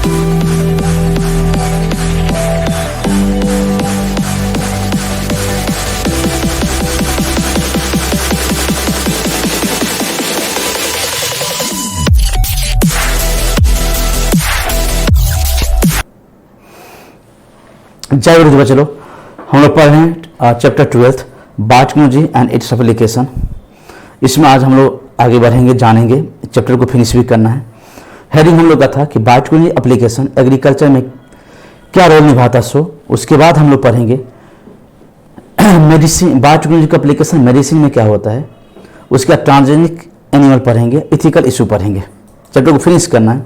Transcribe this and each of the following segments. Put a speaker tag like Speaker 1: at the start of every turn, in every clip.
Speaker 1: जय गुरु जी। चलो हम लोग पढ़ रहे हैं chapter 12 biotechnology and its application. इसमें आज हम लोग आगे बढ़ेंगे, जानेंगे, चैप्टर को फिनिश भी करना है। हेडिंग हम लोग का था कि बायोटेक्नोलॉजी एप्लीकेशन एग्रीकल्चर में क्या रोल निभाता सो। उसके बाद हम लोग पढ़ेंगे मेडिसिन, बायोटेक्नोलॉजी का एप्लीकेशन मेडिसिन में क्या होता है। उसके बाद ट्रांसजेनिक एनिमल पढ़ेंगे, इथिकल इशू पढ़ेंगे। चैप्टर को फिनिश करना है।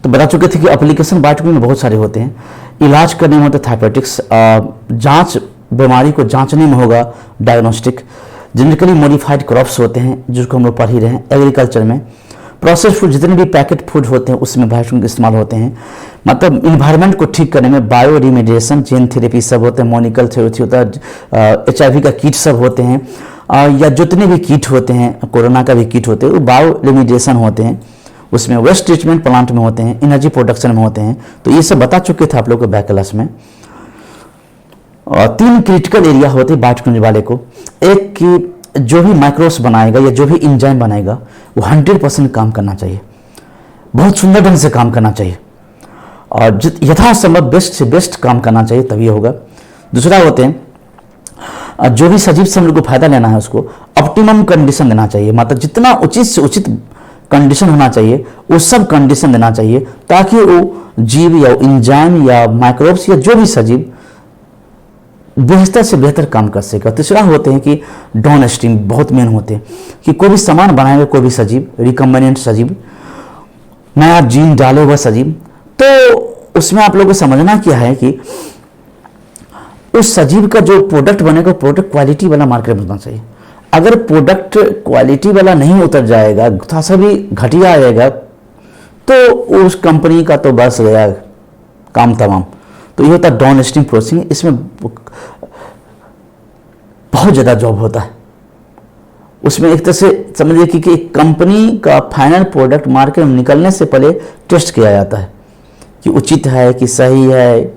Speaker 1: तो बता चुके थे कि एप्लीकेशन बायोटेक्नोलॉजी में बहुत सारे होते हैं। इलाज करने में होता है थेरेपेटिक्स, जांच, बीमारी को जांचने में होगा डायग्नोस्टिक। जेनेटिकली मॉडिफाइड क्रॉप्स होते हैं जिसको हम लोग पढ़ ही रहे हैं। एग्रीकल्चर में प्रोसेस फूड, जितने भी पैकेट फूड होते हैं उसमें बायोटेक्नोलॉजी इस्तेमाल होते हैं। मतलब इन्वायरमेंट को ठीक करने में बायो रिमेडिएशन, जीन थेरेपी सब होते हैं। मोनिकल थेरेपी होता है, HIV का किट सब होते हैं, या जितने भी किट होते हैं, कोरोना का भी किट होते हैं, वो बायो रिमेडिएशन होते हैं। उसमें वेस्ट ट्रीटमेंट प्लांट में होते हैं, एनर्जी प्रोडक्शन में होते हैं। तो ये सब बता चुके थे आप लोग को बैक क्लास में। और 3 क्रिटिकल एरिया होते हैं बायोटेक्नोलॉजी वाले को। एक कि जो भी माइक्रोब्स बनाएगा या जो भी एंजाइम बनाएगा वो 100% काम करना चाहिए, बहुत सुंदर ढंग से काम करना चाहिए, और यथासंभव बेस्ट से बेस्ट काम करना चाहिए, तभी होगा। दूसरा होते हैं जो भी सजीव से हम लोग को फायदा लेना है उसको ऑप्टिमम कंडीशन देना चाहिए। मतलब जितना उचित से उचित कंडीशन होना चाहिए वो सब कंडीशन देना चाहिए, ताकि वो जीव या एंजाइम या माइक्रोब्स या जो भी सजीव बेहतर से बेहतर काम कर सके। तीसरा होते हैं कि डाउन स्ट्रीम, बहुत मेन होते हैं कि कोई भी सामान बनाएगा, कोई भी सजीव, रिकम्बिनेंट सजीव, नया जीन डाले हुआ सजीव, तो उसमें आप लोगों को समझना क्या है कि उस सजीव का जो प्रोडक्ट बनेगा प्रोडक्ट क्वालिटी वाला मार्केट में होना चाहिए। अगर प्रोडक्ट क्वालिटी वाला नहीं उतर जाएगा, थोड़ा सा भी घटिया आएगा, तो उस कंपनी का तो बस गया काम तमाम। तो ये होता है डाउन स्ट्रीम प्रोसेसिंग। इसमें बहुत ज़्यादा जॉब होता है। उसमें एक तरह से समझिए कि एक कंपनी का फाइनल प्रोडक्ट मार्केट में निकलने से पहले टेस्ट किया जाता है कि उचित है, कि सही है,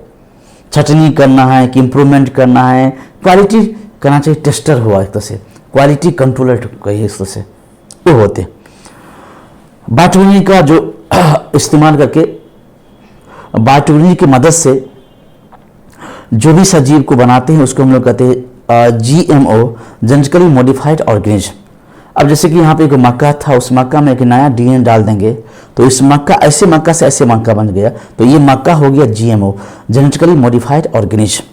Speaker 1: छटनी करना है, कि इम्प्रूवमेंट करना है, क्वालिटी करना चाहिए। टेस्टर हुआ एक तरह से, क्वालिटी कंट्रोलर कहिए इस तरह से, वो होते बायोटेक्नोलॉजी का जो इस्तेमाल करके, बायोटेक्नोलॉजी की मदद से जो भी सजीव को बनाते हैं उसको हम लोग कहते हैं GMO, जेनेटिकली मॉडिफाइड ऑर्गेनिज्म। अब जैसे कि यहाँ पे एक मक्का था, उस मक्का में एक नया DNA डाल देंगे तो इस मक्का, ऐसे मक्का से ऐसे मक्का बन गया, तो ये मक्का हो गया GMO, जेनेटिकली मॉडिफाइड ऑर्गेनिज्म।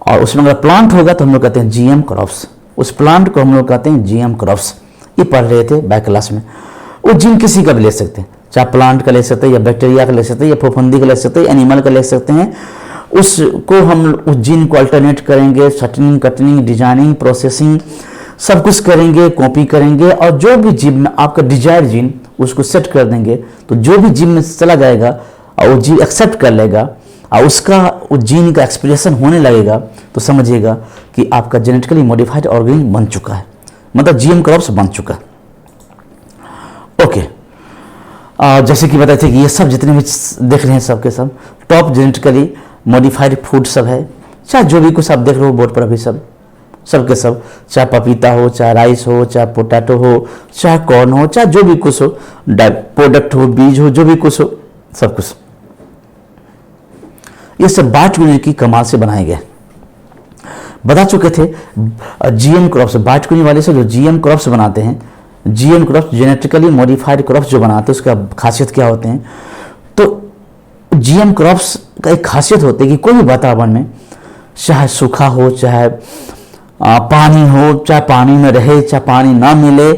Speaker 1: और उसमें अगर प्लांट होगा तो हम लोग कहते हैं GM क्रॉप्स। उस प्लांट को हम लोग कहते हैं GM क्रॉप्स। ये पढ़ रहे थे बैक क्लास में। वो जीन किसी का भी ले सकते हैं, चाहे प्लांट का ले सकते हैं, या बैक्टीरिया का ले सकते हैं, या फफूंदी का ले सकते हैं, एनिमल का ले सकते हैं। उसको हम उस जीन को अल्टरनेट करेंगे, शटनिंग, कटनिंग, डिजाइनिंग, प्रोसेसिंग सब कुछ करेंगे, कॉपी करेंगे, और जो भी जीव में आपका डिजायर जीन उसको सेट कर देंगे, तो जो भी जीव में चला जाएगा और वो जीव एक्सेप्ट कर लेगा और उसका उस जीन का एक्सप्रेशन होने लगेगा, तो समझिएगा कि आपका जेनेटिकली मॉडिफाइड ऑर्गेनिज्म बन चुका है, मतलब GM क्रॉप्स बन चुका है। ओके, जैसे कि बताए थे कि ये सब जितने भी देख रहे हैं सबके सब टॉप जेनेटिकली मॉडिफाइड फूड सब है। चाहे जो भी कुछ आप देख रहे हो बोर्ड पर अभी सबके सब, चाहे पपीता हो, चाहे राइस हो, चाहे पोटैटो हो, चाहे कॉर्न हो, चाहे जो भी कुछ हो, प्रोडक्ट हो, बीज हो, जो भी कुछ हो, सब कुछ ये सब बायोटेक्नोलॉजी की कमाल से बनाए गए। बता चुके थे GM क्रॉप्स, बायोटेक्नोलॉजी वाले से जो GM क्रॉप्स बनाते हैं, GM crops genetically modified crops जो बनाते हैं, उसका खासियत क्या होते हैं। तो GM क्रॉप्स का एक खासियत होती है कि कोई भी वातावरण में, चाहे सूखा हो, चाहे पानी हो, चाहे पानी में रहे, चाहे पानी ना मिले,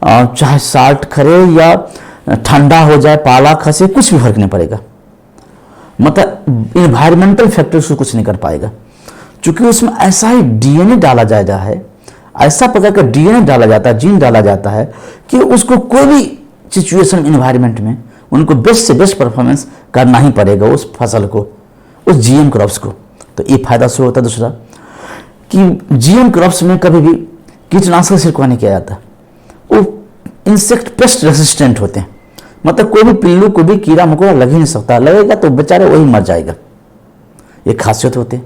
Speaker 1: चाहे साल्ट खरे या ठंडा हो जाए, पाला खसे, कुछ भी फर्क नहीं पड़ेगा। मतलब इन्वायरमेंटल फैक्टर्स को कुछ नहीं कर पाएगा, क्योंकि उसमें ऐसा ही DNA डाला जाता है, ऐसा प्रकार का DNA डाला जाता है, जीन डाला जाता है कि उसको कोई भी सिचुएशन इन्वायरमेंट में उनको बेस्ट से बेस्ट परफॉर्मेंस करना ही पड़ेगा उस फसल को, उस GM क्रॉप्स को। तो ये फायदा से होता है। दूसरा कि GM क्रॉप्स में कभी भी कीटनाशक छिड़काव नहीं किया जाता, वो इंसेक्ट पेस्ट रेसिस्टेंट होते हैं। मतलब कोई भी पिल्लू, कोई भी कीड़ा मकोड़ा लग ही नहीं सकता, लगेगा तो बेचारे वही मर जाएगा। ये खासियत होती है।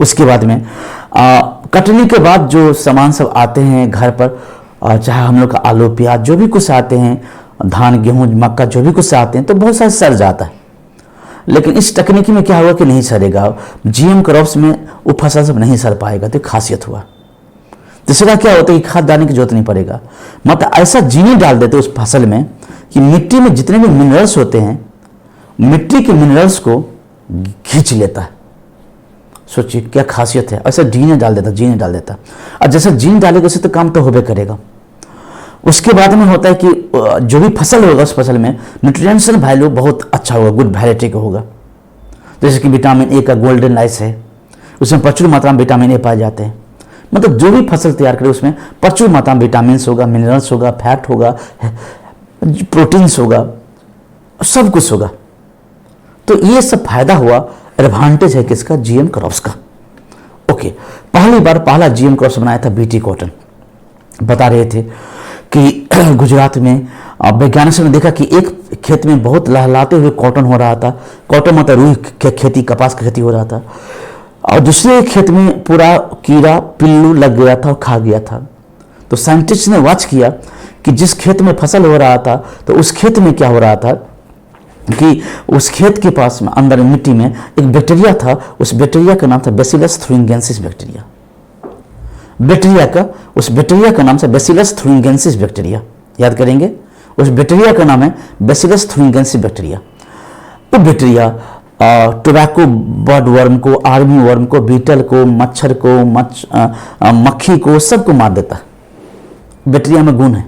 Speaker 1: उसके बाद में कटनी के बाद जो सामान सब आते हैं घर पर, चाहे हम लोग का आलू प्याज जो भी कुछ आते हैं, धान गेहूं मक्का जो भी कुछ आते हैं, तो बहुत सारा सड़ जाता है। लेकिन इस तकनीकी में क्या हुआ कि नहीं सड़ेगा, जीएम क्रॉप्स में वो फसल सब नहीं सड़ पाएगा, तो खासियत हुआ। तीसरा क्या होता है कि खाद डालने की जरूरत नहीं पड़ेगा, मतलब ऐसा जीनी डाल देते उस फसल में कि मिट्टी में जितने भी मिनरल्स होते हैं, मिट्टी के मिनरल्स को खींच लेता है। सोचिए क्या खासियत है, ऐसा जीने डाल देता, जीने डाल देता। और जैसे जीन डालेगा उसे तो काम तो होबे करेगा। उसके बाद में होता है कि जो भी फसल होगा उस फसल में न्यूट्रिएंशियल वैल्यू बहुत अच्छा होगा, गुड वैरायटी का होगा। जैसे कि विटामिन ए का गोल्डन राइस है, उसमें प्रचुर मात्रा में विटामिन ए पाए जाते हैं। मतलब जो भी फसल तैयार करे उसमें प्रचुर मात्रा में विटामिन होगा, मिनरल्स होगा, फैट होगा, प्रोटीन्स होगा, सब कुछ होगा। तो ये सब फायदा हुआ, एडवांटेज है किसका, जीएम क्रॉप्स का। ओके, पहली बार पहला जीएम क्रॉप्स बनाया था बीटी कॉटन। बता रहे थे कि गुजरात में वैज्ञानिकों ने देखा कि एक खेत में बहुत लहलाते हुए कॉटन हो रहा था, कॉटन मतलब रुई की खेती, कपास की खेती हो रहा था, और दूसरे खेत में पूरा कीड़ा पिल्लू लग गया था और खा गया था। तो साइंटिस्ट ने वॉच किया कि जिस खेत में फसल हो रहा था, तो उस खेत में क्या हो रहा था कि उस खेत के पास में अंदर मिट्टी में एक बैक्टीरिया था, उस बैक्टीरिया का नाम था बैसिलस थुरिंगेंसिस बैक्टीरिया। उस बैक्टीरिया का नाम है बैसिलस थुरिंगेंसिस बैक्टीरिया, याद करेंगे, उस बैक्टीरिया का नाम है बैसिलस थुरिंगेंसिस बैक्टीरिया। वो बैक्टीरिया टोबैको बर्ड वर्म को, आर्मी वर्म को, बीटल को, मच्छर को, मक्खी को, सबको मार देता है। बैक्टीरिया में गुण है।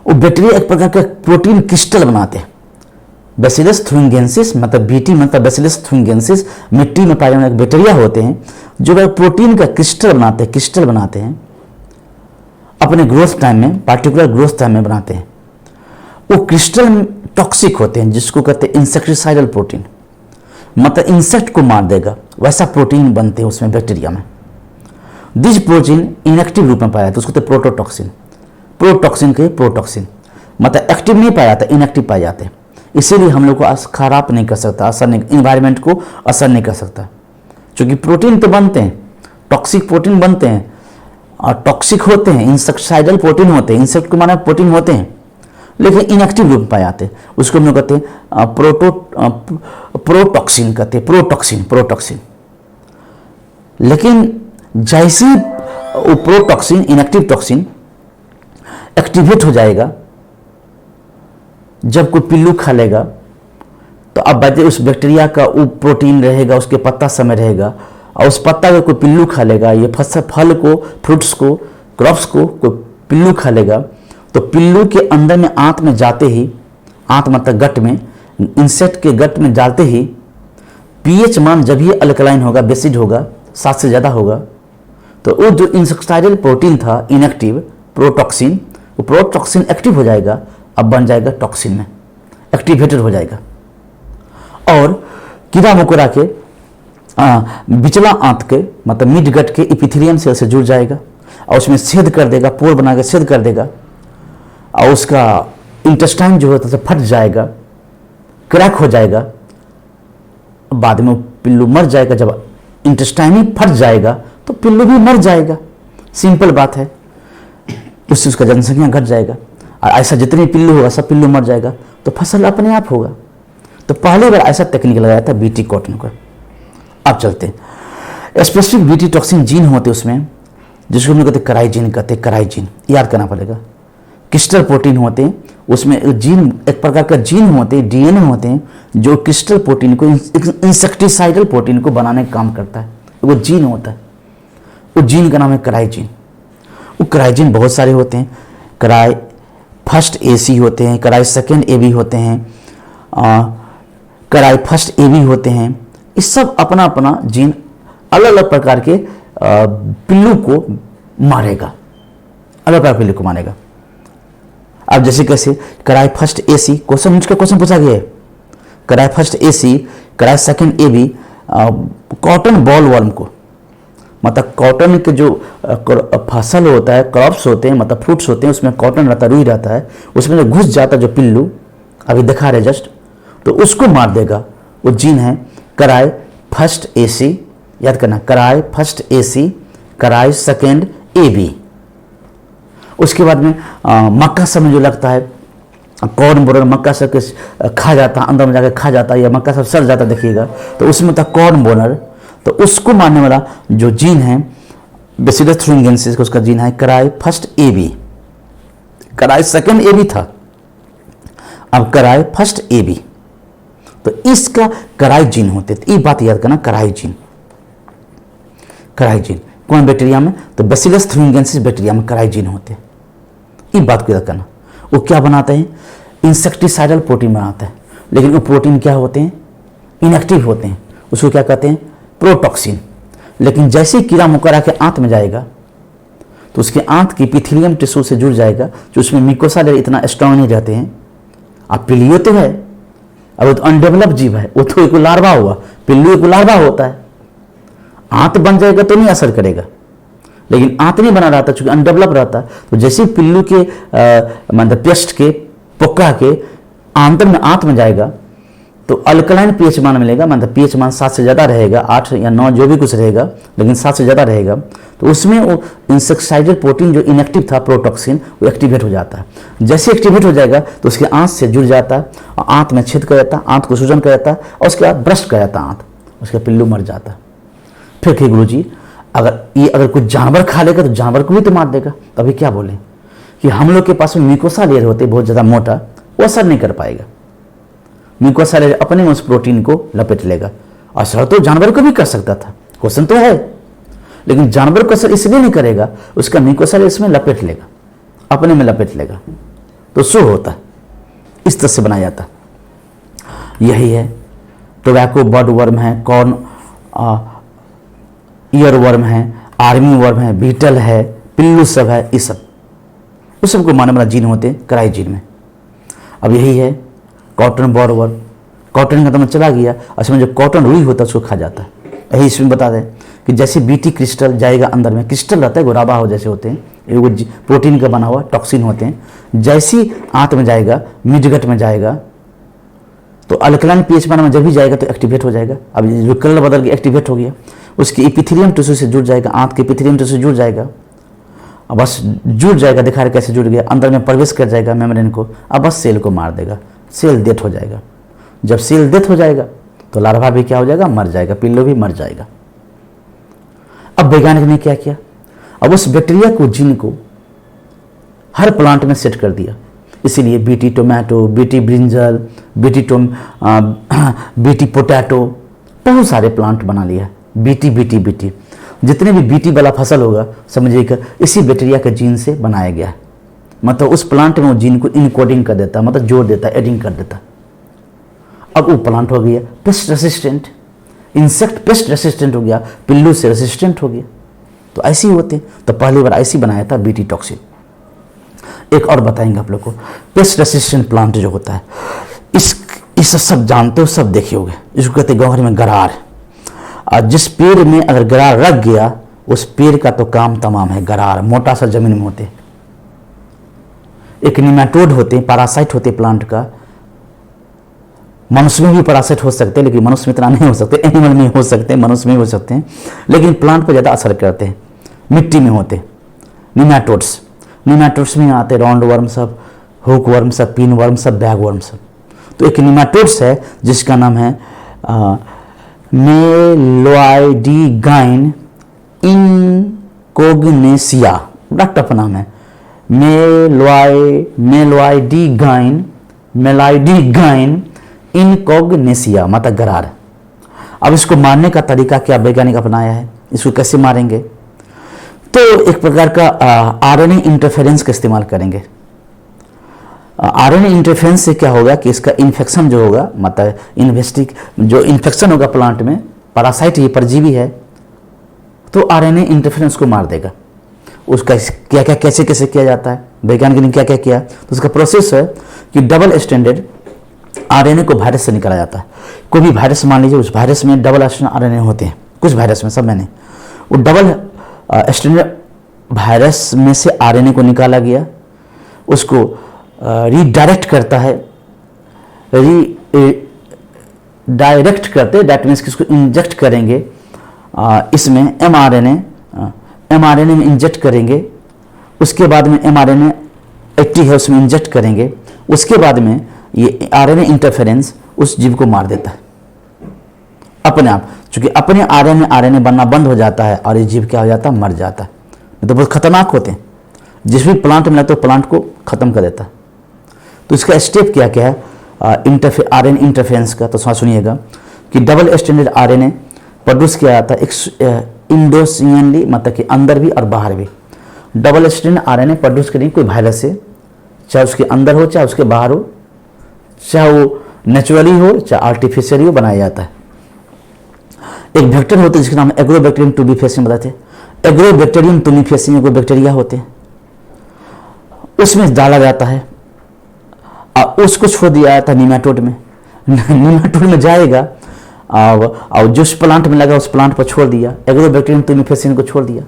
Speaker 1: वो बैक्टीरिया एक प्रकार का प्रोटीन क्रिस्टल बनाते हैं। बैसिलस थुरिंगेंसिस मतलब बीटी मतलब बैसिलस थुरिंगेंसिस, मिट्टी में पाए जाने वाले बैक्टीरिया होते हैं जो प्रोटीन का क्रिस्टल बनाते हैं अपने ग्रोथ टाइम में, पार्टिकुलर ग्रोथ टाइम में बनाते हैं। वो क्रिस्टल टॉक्सिक होते हैं, जिसको कहते हैं इंसेक्टिसाइडल प्रोटीन, मतलब इंसेक्ट को मार देगा, वैसा प्रोटीन बनते हैं उसमें बैक्टीरिया में। दिस प्रोटीन इनएक्टिव रूप में पाया जाता है, उसको कहते हैं प्रोटोटॉक्सिन। प्रोटॉक्सिन के प्रोटॉक्सिन मतलब एक्टिव नहीं पाया जाता, इनएक्टिव पाए जाते हैं। इसीलिए हम लोग को खराब नहीं कर सकता, असर नहीं, इन्वायरमेंट को असर नहीं कर सकता, क्योंकि प्रोटीन तो बनते हैं, टॉक्सिक प्रोटीन बनते हैं और टॉक्सिक होते हैं, इंसेक्टिसाइडल प्रोटीन होते हैं, इंसेक्ट को माना प्रोटीन होते हैं, लेकिन इनएक्टिव रूप में पाए जाते हैं। उसको हम लोग कहते हैं प्रोटॉक्सिन कहते हैं, प्रोटॉक्सिन। लेकिन जैसे वो प्रोटॉक्सिन, इनएक्टिव टॉक्सिन एक्टिवेट हो जाएगा, जब कोई पिल्लू खा लेगा, तो अब बचे उस बैक्टीरिया का वो प्रोटीन रहेगा, उसके पत्ता समय रहेगा, और उस पत्ता को कोई पिल्लू खा लेगा, ये फल को, फ्रूट्स को, क्रॉप्स को कोई पिल्लू खा लेगा, तो पिल्लू के अंदर में आंत में जाते ही, आंत मतलब गट में, इंसेक्ट के गट में जाते ही पीएच मान जब ये अल्कलाइन होगा, बेसिड होगा, 7 से ज़्यादा होगा, तो वो जो इंसेक्टिसाइडल प्रोटीन था इनएक्टिव प्रोटॉक्सिन, वो प्रोटॉक्सिन एक्टिव हो जाएगा, अब बन जाएगा टॉक्सिन में, एक्टिवेटेड हो जाएगा, और कीड़ा मकोड़ा के बिचला आंत के मतलब मिड गट के इपिथेलियम सेल से जुड़ जाएगा और उसमें छेद कर देगा, पोर बना के छेद कर देगा, और उसका इंटेस्टाइन जो होता है फट जाएगा, क्रैक हो जाएगा, बाद में पिल्लू मर जाएगा। जब इंटेस्टाइन ही फट जाएगा तो पिल्लू भी मर जाएगा, सिंपल बात है, उससे उसका जनसंख्या घट जाएगा, और ऐसा जितने पिल्लू होगा सब पिल्लू मर जाएगा, तो फसल अपने आप होगा। तो पहली बार ऐसा टेक्निक लगाया था बीटी कॉटन का। अब चलते हैं, स्पेसिफिक बीटी टॉक्सिन जीन होते उसमें, जिसको हम लोग कहते हैं कराइजीन, याद करना पड़ेगा। क्रिस्टल प्रोटीन होते हैं उसमें, जीन एक प्रकार का जीन होते हैं, डीएनए होते हैं, जो क्रिस्टल प्रोटीन को, इंसेक्टिसाइडल प्रोटीन को बनाने का काम करता है, वो जीन होता है। वो जीन का नाम है कराइजीन। वो कराइजीन बहुत सारे होते हैं, कराई फर्स्ट एसी होते हैं, कराई सेकेंड एबी होते हैं, कराई फर्स्ट एबी होते हैं। इस सब अपना अपना जीन अलग अलग प्रकार के पिल्लू को मारेगा, अलग प्रकार पिल्लू को मारेगा। अब जैसे कैसे कराई फर्स्ट एसी, क्वेश्चन पूछा गया है, cry first AC, cry second AB cotton boll worm को मतलब कॉटन के जो फसल होता है, क्रॉप्स होते हैं, मतलब फ्रूट्स होते हैं, उसमें कॉटन रहता है, रुई रहता है, उसमें जो घुस जाता है जो पिल्लू अभी दिखा रहे जस्ट, तो उसको मार देगा। वो जीन है कराई फर्स्ट AC, याद करना, कराई फर्स्ट AC, कराई सेकेंड AB। उसके बाद में मक्का सब में जो लगता है कॉर्न बोरर, मक्का सब के खा जाता है, अंदर में जाकर खा जाता है, या मक्का सब सड़ जाता है देखिएगा, तो उसमें होता है कॉर्न बोरर। तो उसको मारने वाला जो जीन है बेसिलस थ्रिंजेंसिस का, उसका जीन है कराई फर्स्ट AB। कराई सेकेंड AB था, अब कराई फर्स्ट AB। तो इसका कराई जीन होते, तो ये बात याद करना, कराई जीन। कराई जीन कौन बैक्टीरिया में? तो बेसिलस थ्रिंजेंसिस बैक्टीरिया में कराई जीन होते, ये बात को याद करना। वो क्या बनाते हैं? इंसेक्टिसाइडल प्रोटीन बनाते हैं, लेकिन वो प्रोटीन क्या होते हैं? इनएक्टिव होते हैं। उसको क्या कहते हैं? प्रोटॉक्सिन। लेकिन जैसे ही कीड़ा मकोड़ा के आंत में जाएगा तो उसके आंत की इपीथेलियम टिश्यू से जुड़ जाएगा, जो उसमें म्यूकोसा लेयर इतना स्ट्रांग नहीं रहते हैं। अब पिल्लियो तो है, अब वो तो अनडेवलप जीव है, वो तो एक लार्वा हुआ, पिल्लू एक लार्वा होता है। आंत बन जाएगा तो नहीं असर करेगा, लेकिन आंत नहीं बना रहता चूंकि अनडेवलप रहता, तो जैसे पिल्लू के मतलब पेस्ट के पोका के आंतर में आंत में जाएगा तो अल्कलाइन पीएच मान मिलेगा, मतलब पीएच मान 7 से ज़्यादा रहेगा, 8 या 9 जो भी कुछ रहेगा, लेकिन 7 से ज़्यादा रहेगा। तो उसमें वो इंसेक्टिसाइडल प्रोटीन जो इनएक्टिव था प्रोटॉक्सिन, वो एक्टिवेट हो जाता है। जैसे एक्टिवेट हो जाएगा तो उसके आंत से जुड़ जाता है और आंत में छेद कर जाता है, आंत को सूजन कर जाता है, और उसके बाद ब्रस्ट कर जाता है आंत, उसका पिल्लू मर जाता है। फिर कहे गुरु जी अगर कुछ जानवर खा लेगा तो जानवर को भी तो मार देगा। तो अभी क्या बोले कि हम लोग के पास में म्यूकोसा लेयर होते बहुत ज़्यादा मोटा, वो असर नहीं कर पाएगा। म्यूकोसा लेयर अपने उस प्रोटीन को लपेट लेगा। असर तो जानवर को भी कर सकता था, क्वेश्चन तो है, लेकिन जानवर को असर इसलिए नहीं करेगा, उसका म्यूकोसा लेयर इसमें लपेट लेगा, अपने में लपेट लेगा, तो शो होता है। इस तरह से बनाया जाता है। यही है टोबैको बर्ड वर्म है, कॉर्न ईयर वर्म है, आर्मी वर्म है, बीटल है, पिल्लू सब है, ये सब उस सबको मारने वाला जीन होते हैं कराई जीन में। अब यही है कॉटन बर्ड वर्म, कॉटन का तो चला गया, उसमें जो कॉटन रुई होता है उसको खा जाता है। यही इसमें बता दें कि जैसे बीटी क्रिस्टल जाएगा अंदर में, क्रिस्टल रहता है गोराबा हो जैसे होते हैं, वो प्रोटीन का बना हुआ टॉक्सिन होते हैं। जैसे ही आंत में जाएगा, मिडगट में जाएगा, तो अल्कलाइन पीएच मान में जब भी जाएगा तो एक्टिवेट हो जाएगा। अब जो कलर बदल के एक्टिवेट हो गया, उसकी इपीथेलियम टिश्यू से जुड़ जाएगा, आंत के इपीथेलियम टिश्यू से जुड़ जाएगा, अब बस जुड़ जाएगा, दिखा रहे कैसे जुड़ गया, अंदर में प्रवेश कर जाएगा मेम्ब्रेन को, अब बस सेल को मार देगा, सेल डेथ हो जाएगा। जब सेल डेथ हो जाएगा तो लार्वा भी क्या हो जाएगा? मर जाएगा, पिल्लू भी मर जाएगा। अब वैज्ञानिक ने क्या किया? अब उस बैक्टीरिया को, जीन को हर प्लांट में सेट कर दिया। इसीलिए BT tomato, BT brinjal, BT potato, बहुत सारे प्लांट बना लिया। बीटी जितने भी बीटी वाला फसल होगा समझिएगा इसी बैक्टीरिया के जीन से बनाया गया है। मतलब उस प्लांट में वो जीन को इनकोडिंग कर देता है, मतलब जोड़ देता है, एडिंग कर देता है। अब वो प्लांट हो गया paste resistant, insect pest resistant हो गया, पिल्लू से रेसिस्टेंट हो गया। तो ऐसे ही होते हैं। तो पहली बार ऐसे बनाया था बीटी टॉक्सिन। एक और बताएंगे आप लोग को, पेस्ट रेसिस्टेंट प्लांट जो होता है, इस सब जानते हो, सब देखे होंगे। इसको कहते हैं गाँव में गरार। और जिस पेड़ में अगर गरार रख गया, उस पेड़ का तो काम तमाम है। गरार मोटा सा जमीन में होते, एक निमेटोड होते हैं, पैरासाइट होते प्लांट का। मनुष्य में भी पैरासाइट हो सकते हैं, लेकिन मनुष्य में इतना नहीं हो सकते। एनिमल में हो सकते हैं, मनुष्य में हो सकते हैं, लेकिन प्लांट पर ज़्यादा असर करते हैं। मिट्टी में होते निमेटोड्स, निमेटोड्स में आते राउंड वर्म सब, हुक वर्म सब, पिन वर्म सब, बैग वर्म सब। तो एक निमेटोड्स है जिसका नाम है मेलोइडीगाइन इनकोग्नेसिया, बड़ा टफ नाम है। मेलोइडीगाइन इनकोग्नेसिया, मतलब गरार। अब इसको मारने का तरीका क्या वैज्ञानिक अपनाया है, इसको कैसे मारेंगे? तो एक प्रकार का आरएनए इंटरफेरेंस का इस्तेमाल करेंगे। आरएनए इंटरफेरेंस से क्या होगा कि इसका इन्फेक्शन जो होगा, मतलब जो इन्फेक्शन होगा प्लांट में, पैरासाइट ही परजीवी है, तो आरएनए इंटरफेरेंस को मार देगा। उसका क्या क्या कैसे कैसे किया जाता है, वैज्ञानिक ने क्या क्या किया, तो उसका प्रोसेस है कि डबल स्टैंडर्ड आरएनए को वायरस से निकाला जाता है। कोई भी वायरस मान लीजिए, उस वायरस में डबल स्टैंडर्ड आरएनए होते हैं, कुछ वायरस में, सब में नहीं। वो डबल स्ट्रैंडेड वायरस में से आरएनए को निकाला गया, उसको रीडायरेक्ट करता है, डायरेक्ट करते, दैट मीन्स कि उसको इंजेक्ट करेंगे इसमें एमआरएनए में इंजेक्ट करेंगे, उसके बाद में एमआरएनए 80 है उसमें इंजेक्ट करेंगे, उसके बाद में ये आरएनए इंटरफेरेंस उस जीव को मार देता है अपने आप, क्योंकि अपने आरएनए बनना बंद हो जाता है और ये जीव क्या हो जाता है, मर जाता है। तो बहुत खतरनाक होते हैं, जिस भी प्लांट में लगता है प्लांट को खत्म कर देता है। तो इसका स्टेप क्या क्या है आरएनए इंटरफेरेंस का, तो सुनिएगा कि डबल स्ट्रैंडेड आरएनए प्रोड्यूस किया जाता है इंडोसियनली, मतलब कि अंदर भी और बाहर भी। डबल स्ट्रैंडेड आरएनए प्रोड्यूस करेंगे कोई वायरस से, चाहे उसके अंदर हो चाहे उसके बाहर हो, चाहे वो नेचुरली हो चाहे आर्टिफिशियली हो, बनाया जाता है। एक वेक्टर होते हैं जिसका नाम एग्रोबैक्टीरियम टूबिफेसियम बताते हैं। एग्रोबैक्टीरियम टूबिफेसियम एगो बैक्टीरिया होते हैं, उसमें डाला जाता है और उसको छोड़ दिया जाता है निमेटोड में। निमेटोड में जाएगा और जो उस प्लांट में लगा उस प्लांट पर छोड़ दिया, एग्रोबैक्टीरियम टूबिफेसियम को छोड़ दिया।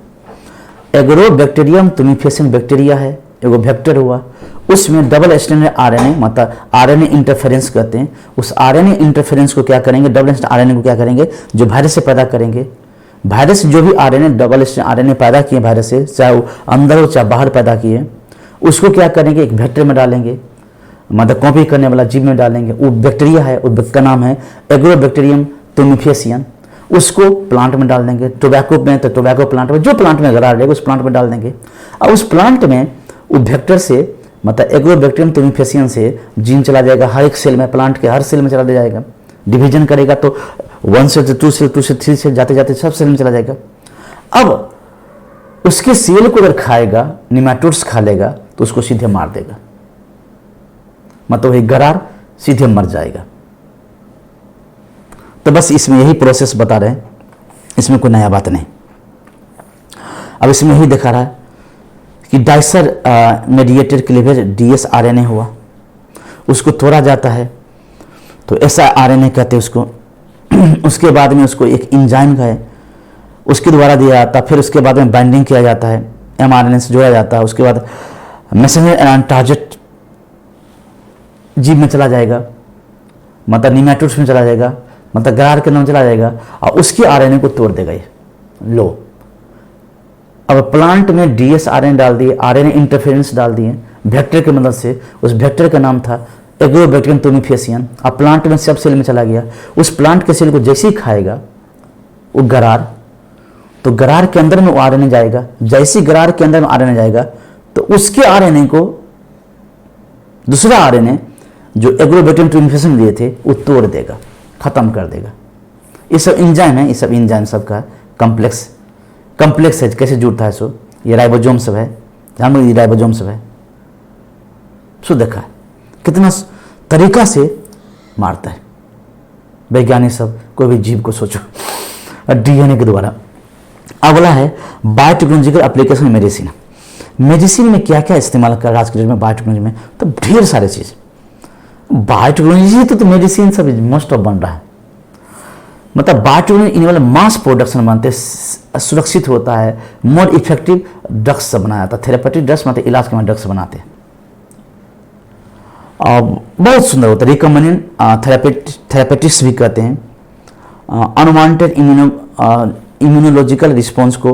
Speaker 1: एग्रोबैक्टीरियम टूबिफेसियम बैक्टीरिया है, एगो वेक्टर हुआ, उसमें डबल स्ट्रैंडेड आरएनए मतलब आरएनए इंटरफेरेंस कहते हैं। उस आरएनए इंटरफेरेंस को क्या करेंगे, डबल स्ट्रैंडेड आरएनए को क्या करेंगे, जो वायरस से पैदा करेंगे। वायरस जो भी आरएनए डबल स्ट्रैंडेड आरएनए पैदा किए वायरस से, चाहे वो अंदर हो चाहे बाहर पैदा किए, उसको क्या करेंगे, एक वेक्टर में डालेंगे, मतलब कॉपी करने वाला जीव में डालेंगे। वो बैक्टीरिया है, उसका नाम है एग्रोबैक्टीरियम टूबिफेसियम। उसको प्लांट में डाल देंगे, टोबैको में तो टोबैको प्लांट में, जो प्लांट में अगर आ जाएगा उस प्लांट में डाल देंगे। और उस प्लांट में वो वेक्टर से मतलब एग्रोबैक्टीरियम टूबिफेसियम से जीन चला जाएगा हर एक सेल में, प्लांट के हर सेल में चला जाएगा। डिवीजन करेगा तो 1 से 2 से 2 से 3 से जाते जाते सब सेल में चला जाएगा। अब उसके सेल को अगर खाएगा, निमेटोड्स खा लेगा तो उसको सीधे मार देगा, मतलब वही गरार सीधे मर जाएगा। तो बस इसमें यही प्रोसेस बता रहे हैं, इसमें कोई नया बात नहीं। अब इसमें यही दिखा रहा है कि dicer mediated cleavage DS RNA हुआ, उसको तोड़ा जाता है तो ऐसा आरएनए कहते हैं उसको। उसके बाद में उसको एक इंजाइम का है उसके द्वारा दिया जाता है, फिर उसके बाद में बाइंडिंग किया जाता है, एमआरएनए से जोड़ा जाता है। उसके बाद मैसेंजर एंड टारगेट जीव में चला जाएगा, मतलब निमेटोड्स में चला जाएगा, मतलब गरार के नाम चला जाएगा और उसके आरएनए को तोड़ देगा ये। लो अब प्लांट में डीएस आरएनए डाल दिए, आरएनए इंटरफेरेंस डाल दिए वेक्टर की मदद से। उस वेक्टर का नाम था एग्रोबैक्टीरियम टूबिफेसियम। अब प्लांट में सब सेल में चला गया, उस प्लांट के सेल को जैसे ही खाएगा वो गरार, तो गरार के अंदर में वो आरएनए जाएगा। जैसे ही गरार के अंदर में आरएनए जाएगा तो उसके आरएनए को दूसरा आरएनए जो एग्रोबैक्टीरियम टूबिफेसियम लिए थे वो तोड़ देगा, खत्म कर देगा। ये सब एंजाइम है, ये सब एंजाइम सबका कम्प्लेक्स है। कैसे जुड़ता है सो, ये राइबोसोम सब है, ध्यान में, ये राइबोसोम सब है। सो देखा है कितना तरीका से मारता है वैज्ञानिक सब, कोई भी जीव को सोचो डीएनए के द्वारा। अगला है बायोटेक्नोलॉजिकल एप्लीकेशन मेडिसिन। मेडिसिन में क्या क्या इस्तेमाल कर रहा है आज के डेट में बायोटेक्नोलॉजी में, तो ढेर सारे चीज़। बायोटेक्नोलॉजी तो मेडिसिन सब मोस्ट ऑफ बन रहा है, मतलब बायोटेक्नोलॉजी इन वाले मास प्रोडक्शन बनते, सुरक्षित होता है, मोर इफेक्टिव ड्रग्स सब बनाया जाता है। थेरेपेटिक ड्रग्स मतलब इलाज के ड्रग्स बनाते हैं और बहुत सुंदर होता है। रिकमेंडेड थेरेपेटिक्स भी कहते हैं। अनवांटेड इम्यूनोलॉजिकल रिस्पॉन्स को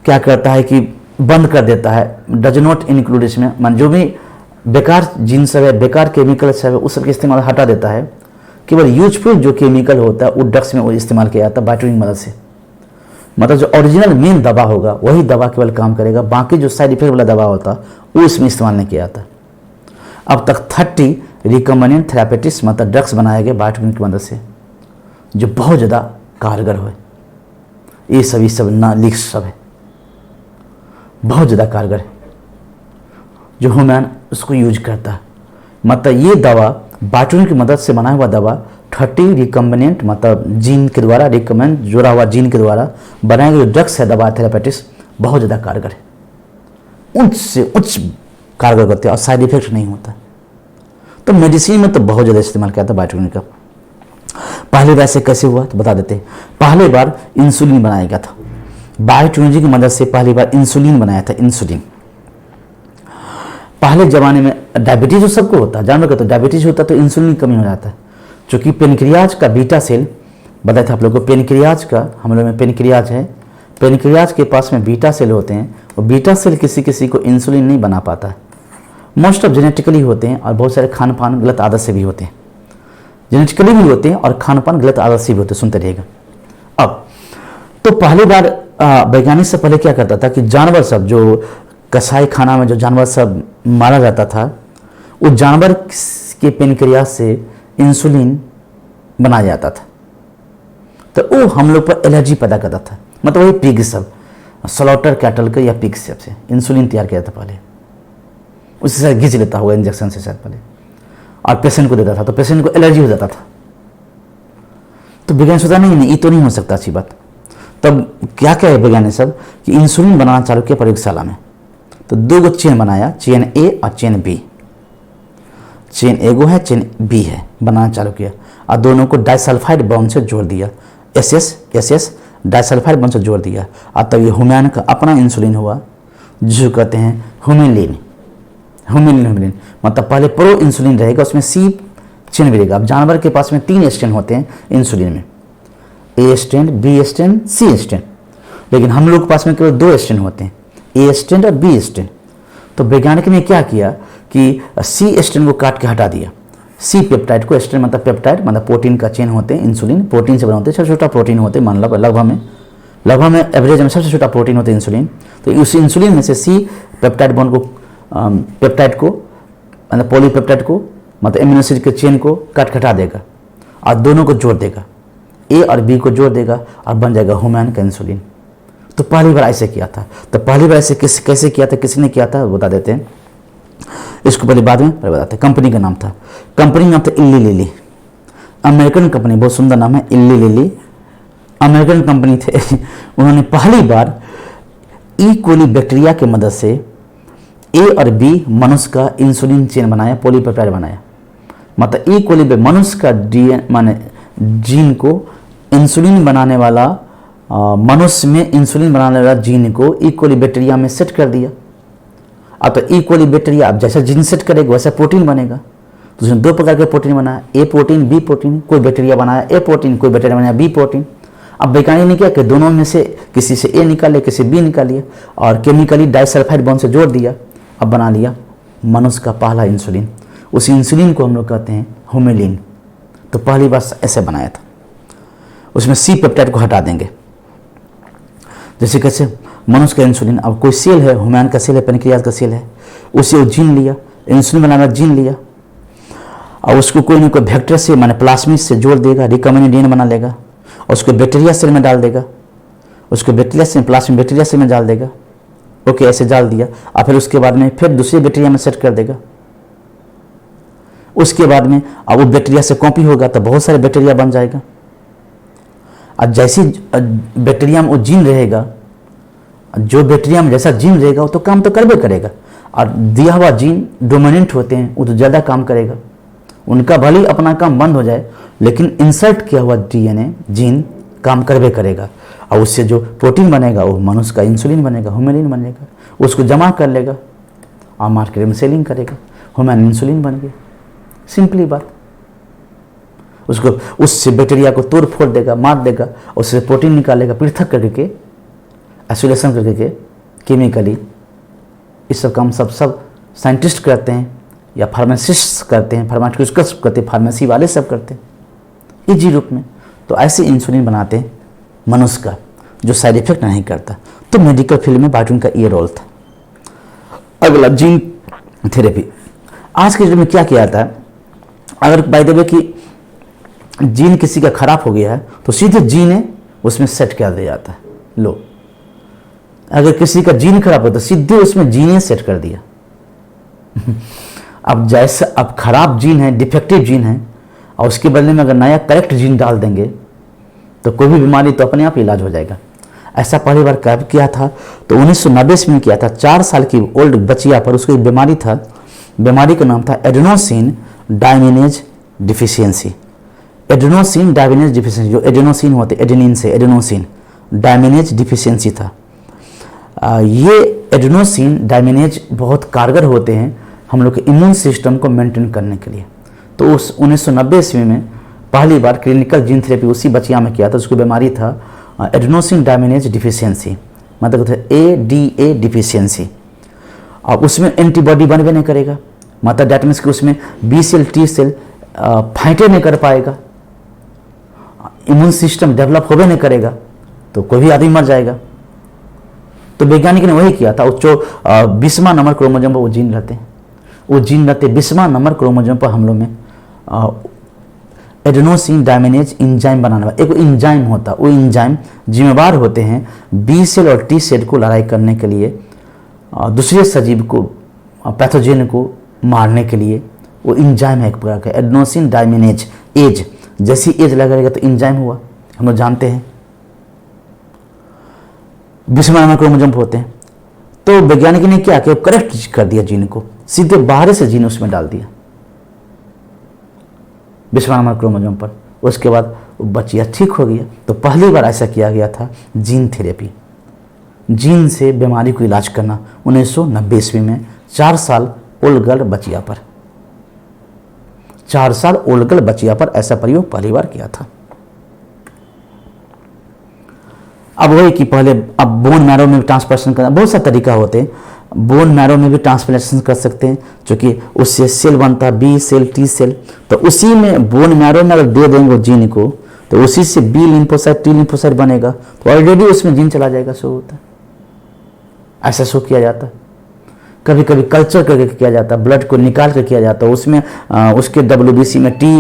Speaker 1: क्या करता है कि बंद कर देता है, डज नॉट इंक्लूड इसमें, मान जो भी बेकार जीन सब है, बेकार केमिकल सब है, उस सब के इस्तेमाल हटा देता है। केवल यूजफुल जो केमिकल होता है वो ड्रग्स में वो इस्तेमाल किया जाता है बायोटेक्नोलॉजी की मदद से। मतलब जो ओरिजिनल मेन दवा होगा वही दवा केवल काम करेगा, बाकी जो साइड इफेक्ट वाला दवा होता है वो इसमें इस्तेमाल नहीं किया जाता। अब तक 30 रिकमेंडेड थेरेपेटिक्स मतलब ड्रग्स बनाए गए बायोटेक्नोलॉजी की मदद से, जो बहुत ज़्यादा कारगर हुए। ये सब ना लिक्स सब है, बहुत ज़्यादा कारगर है, जो ह्यूमन उसको यूज करता है। मतलब ये दवा बायोटेक्नोलॉजी की मदद से बना हुआ दवा 30 रिकम्बिनेंट मतलब जीन के द्वारा, रिकमेंड जोड़ा हुआ जीन के द्वारा बनाए गए ड्रग्स है दवा थेरेपेटिक्स, बहुत ज़्यादा कारगर है, उच्च से उच्च कारगर करते हैं और साइड इफेक्ट नहीं होता। तो मेडिसिन में तो बहुत ज़्यादा इस्तेमाल किया था बायोटेक्नोलॉजी का। पहली बार से कैसे हुआ तो बता देते हैं। पहली बार इंसुलिन बनाया गया था, बायोटेक्नोलॉजी की मदद से पहली बार इंसुलिन बनाया था। इंसुलिन पहले जमाने में डायबिटीज तो सबको होता है, जानवर का तो डायबिटीज होता है तो इंसुलिन की कमी हो जाता है। क्योंकि पेनक्रियाज का बीटा सेल बताया था आप लोगों को, पेनक्रियाज का हम लोग में पेनक्रियाज है, पेनक्रियाज के पास में बीटा सेल होते हैं और बीटा सेल किसी किसी को इंसुलिन नहीं बना पाता है। मोस्ट ऑफ जेनेटिकली होते हैं और बहुत सारे खान पान गलत आदत से भी होते हैं, जेनेटिकली भी होते हैं और खान पान गलत आदत से भी होते हैं। सुनते रहिएगा। अब तो पहली बार वैज्ञानिक से पहले क्या करता था कि जानवर सब जो कसाई खाना में जो जानवर सब मारा जाता था, उस जानवर के पेनक्रियाज से इंसुलिन बनाया जाता था, तो वो हम लोग पर एलर्जी पैदा करता था। मतलब वही पिग सब, स्लॉटर कैटल के या पिग सब से इंसुलिन तैयार किया था पहले, उससे शायद घिंच लेता हुआ इंजेक्शन से शायद पहले, और पेशेंट को देता था तो पेशेंट को एलर्जी हो जाता था। तो वैज्ञानिक सोचा नहीं ये तो नहीं हो सकता, अच्छी बात। तब क्या क्या है वैज्ञानिक सब कि इंसुलिन बनाना चालू किया प्रयोगशाला में। तो 2 चेन बनाया, चेन ए और चेन बी, चेन एगो है चेन बी है, बनाना चालू किया और दोनों को डाइसल्फाइड बॉन्ड से जोड़ दिया, एस डाइसल्फाइड बॉन्ड से जोड़ दिया। और तब ये ह्यूमन का अपना इंसुलिन हुआ जिसको कहते हैं ह्यूमिलिन। मतलब पहले प्रो इंसुलिन रहेगा, उसमें सी चेन भी रहेगा। अब जानवर के पास में 3 स्ट्रैंड होते हैं इंसुलिन में, ए स्ट्रैंड, बी स्ट्रैंड, सी स्ट्रैंड, लेकिन हम लोग के पास में केवल 2 स्ट्रैंड होते हैं, ए स्ट्रैंड और बी स्ट्रैंड। तो वैज्ञानिक ने क्या किया कि सी स्ट्रैंड को काट के हटा दिया, सी पेप्टाइड को, स्ट्रैंड मतलब पेप्टाइड मतलब प्रोटीन का चेन होते हैं, इंसुलिन प्रोटीन से बने होते हैं, छोटा छोटा प्रोटीन होते हैं, मान लो लगभग में एवरेज में सबसे छोटा प्रोटीन होते हैं इंसुलिन। तो उस इंसुलिन में से सी पेप्टाइड बॉन्ड को, पेप्टाइड को मतलब पॉलीपेप्टाइड को मतलब एमिनो एसिड के चेन को काट हटा देगा और दोनों को जोड़ देगा, ए और बी को जोड़ देगा और बन जाएगा ह्यूमन का इंसुलिन। तो पहली बार ऐसे किया था। तो पहली बार ऐसे कैसे किया था, किसने किया था बता देते हैं, इसको पहले बाद में बताते हैं। कंपनी का नाम था, कंपनी का नाम था इल्ली लिली, अमेरिकन कंपनी, बहुत सुंदर नाम है इल्ली लिली, अमेरिकन कंपनी थे। उन्होंने पहली बार ई कोली बैक्टीरिया की मदद से ए और बी मनुष्य का इंसुलिन चेन बनाया, पॉलीपेप्टाइड बनाया। मतलब ई कोली मनुष्य का माने जीन को इंसुलिन बनाने वाला, मनुष्य में इंसुलिन बनाने वाला जीन को ई कोली बैक्टीरिया में सेट कर दिया। अब तो ई कोली बैक्टीरिया अब जैसा जीन सेट करेगा वैसा प्रोटीन बनेगा। तो उसने 2 प्रकार के प्रोटीन बनाया, ए प्रोटीन, बी प्रोटीन। कोई बैक्टीरिया बनाया ए प्रोटीन, कोई बैक्टीरिया बनाया बी प्रोटीन। अब वैज्ञानिक ने क्या कि दोनों में से किसी से ए निकाले, किसी बी निकालिए और केमिकली डाइसल्फाइड बॉन्ड से जोड़ दिया, अब बना लिया मनुष्य का पहला इंसुलिन। उस इंसुलिन को हम लोग कहते हैं ह्यूमिलिन। तो पहली बार ऐसे बनाया था। उसमें सी पेप्टाइड को हटा देंगे, जैसे कैसे मनुष्य का इंसुलिन। अब कोई सेल है, ह्यूमन का सेल है, पेनक्रियाज का सेल है, उसे वो जीन लिया, इंसुलिन बनाना जीन लिया और उसको कोई ना कोई वेक्टर से माने प्लास्मिड से जोड़ देगा, रिकॉम्बिनेंट डीएनए बना लेगा और उसको बैक्टीरिया सेल में डाल देगा, उसको बैक्टीरिया से प्लास्मिड बैक्टीरिया सेल में डाल देगा। ओके, ऐसे डाल दिया और फिर उसके बाद में फिर दूसरी बैक्टीरिया में सेट कर देगा। उसके बाद में अब वो बैक्टीरिया से कॉपी होगा तो बहुत सारे बैक्टीरिया बन जाएगा। और जैसी बैक्टीरिया में वो जीन रहेगा, जो बैक्टीरिया में जैसा जीन रहेगा वो तो काम तो करबे करेगा। और दिया हुआ जीन डोमिनेंट होते हैं, वो तो ज़्यादा काम करेगा। उनका भले ही अपना काम बंद हो जाए लेकिन इंसर्ट किया हुआ डीएनए जीन काम करबे करेगा और उससे जो प्रोटीन बनेगा वो मनुष्य का इंसुलिन बनेगा, ह्यूमिलिन बनेगा। उसको जमा कर लेगा और मार्केट में सेलिंग करेगा, ह्यूमन इंसुलिन बन गया। सिंपली बात। उसको उससे बैक्टीरिया को तोड़ फोड़ देगा, मार देगा, उससे प्रोटीन निकालेगा, पृथक करके आइसोलेशन करके केमिकली। इस सब काम सब साइंटिस्ट करते हैं या फार्मासिस्ट करते हैं, फार्मास्यूटिकल्स करते हैं, फार्मेसी वाले सब करते हैं इजी रूप में। तो ऐसे इंसुलिन बनाते हैं मनुष्य का जो साइड इफेक्ट नहीं करता। तो मेडिकल फील्ड में बायोटिन का ये रोल था। अगला जीन थेरेपी। आज के डेट में क्या किया जाता है, अगर बाय द वे कि जीन किसी का खराब हो गया है तो सीधे जीन उसमें सेट कर दिया जाता है। लो, अगर किसी का जीन खराब हो तो सीधे उसमें जीने सेट कर दिया। अब जैसे अब खराब जीन है, डिफेक्टिव जीन है, और उसके बदले में अगर नया करेक्ट जीन डाल देंगे तो कोई भी बीमारी तो अपने आप इलाज हो जाएगा। ऐसा पहली बार कब किया था तो 1990 में किया था। 4 साल की ओल्ड बचिया पर उसको एक बीमारी था, बीमारी का नाम था एडेनोसिन डायमिनेज डिफिशियंसी। एडेनोसिन डायमिनेज डिफिशियंसी, जो एडेनोसिन होते एडेनिन से एडेनोसिन डायमिनेज डिफिशियंसी था। ये एडेनोसिन डायमिनेज बहुत कारगर होते हैं हम लोग के इम्यून सिस्टम को मेंटेन करने के लिए। तो उस 1990 ईस्वी में पहली बार क्लिनिकल जीन थेरेपी उसी बचिया में किया था। उसको बीमारी था एडेनोसिन डायमिनेज डिफिशियंसी, मतलब ADA डिफिशियंसी। और उसमें एंटीबॉडी बनबे नहीं करेगा, मतलब डैट मीन्स कि उसमें बी सेल टी सेल फाइटे नहीं कर पाएगा, इम्यून सिस्टम डेवलप होबे नहीं करेगा, तो कोई भी आदमी मर जाएगा। तो वैज्ञानिक ने वही किया था। जो 20वां नंबर क्रोमोसोम पर वो जीन रहते हैं, वो जीन रहते 20वां नंबर क्रोमोसोम पर हम लोग में एडेनोसिन डायमिनेज इंजाइम बनाने वाला एक इंजाइम होता है। वो इंजाइम जिम्मेवार होते हैं बी सेल और टी सेल को लड़ाई करने के लिए, दूसरे सजीव को पैथोजेन को मारने के लिए। वो इंजाइम है एक प्रकार का एडेनोसिन डायमिनेज। एज जैसी एज लगेगा तो इंजाइम हुआ, हम लोग जानते हैं 20वां नंबर क्रोमोसोम होते हैं। तो वैज्ञानिक ने क्या किया, करेक्ट कर दिया जीन को, सीधे बाहर से जीन उसमें डाल दिया 20वां नंबर क्रोमोसोम पर। उसके बाद बच्चिया ठीक हो गया। तो पहली बार ऐसा किया गया था जीन थेरेपी, जीन से बीमारी को इलाज करना 1990 ईस्वी में 4 साल ओल्ड गर्ल बचिया पर, 4 साल ओल्ड गर्ल बचिया पर ऐसा प्रयोग पहली बार किया था। अब वही कि पहले अब बोन मैरो में भी ट्रांसप्लांटेशन करना, बहुत सा तरीका होते हैं। बोन मैरो में भी ट्रांसप्लांटेशन कर सकते हैं, क्योंकि उससे सेल बनता है बी सेल टी सेल। तो उसी में बोन मैरो में अगर दे देंगे जीन को, तो उसी से बी लिम्फोसाइट टी लिम्फोसाइट बनेगा, तो ऑलरेडी उसमें जीन चला जाएगा। शो होता है, ऐसा शो किया जाता है। कभी कभी कल्चर करके किया जाता है, ब्लड को निकाल कर किया जाता है, उसमें उसके WBC में टी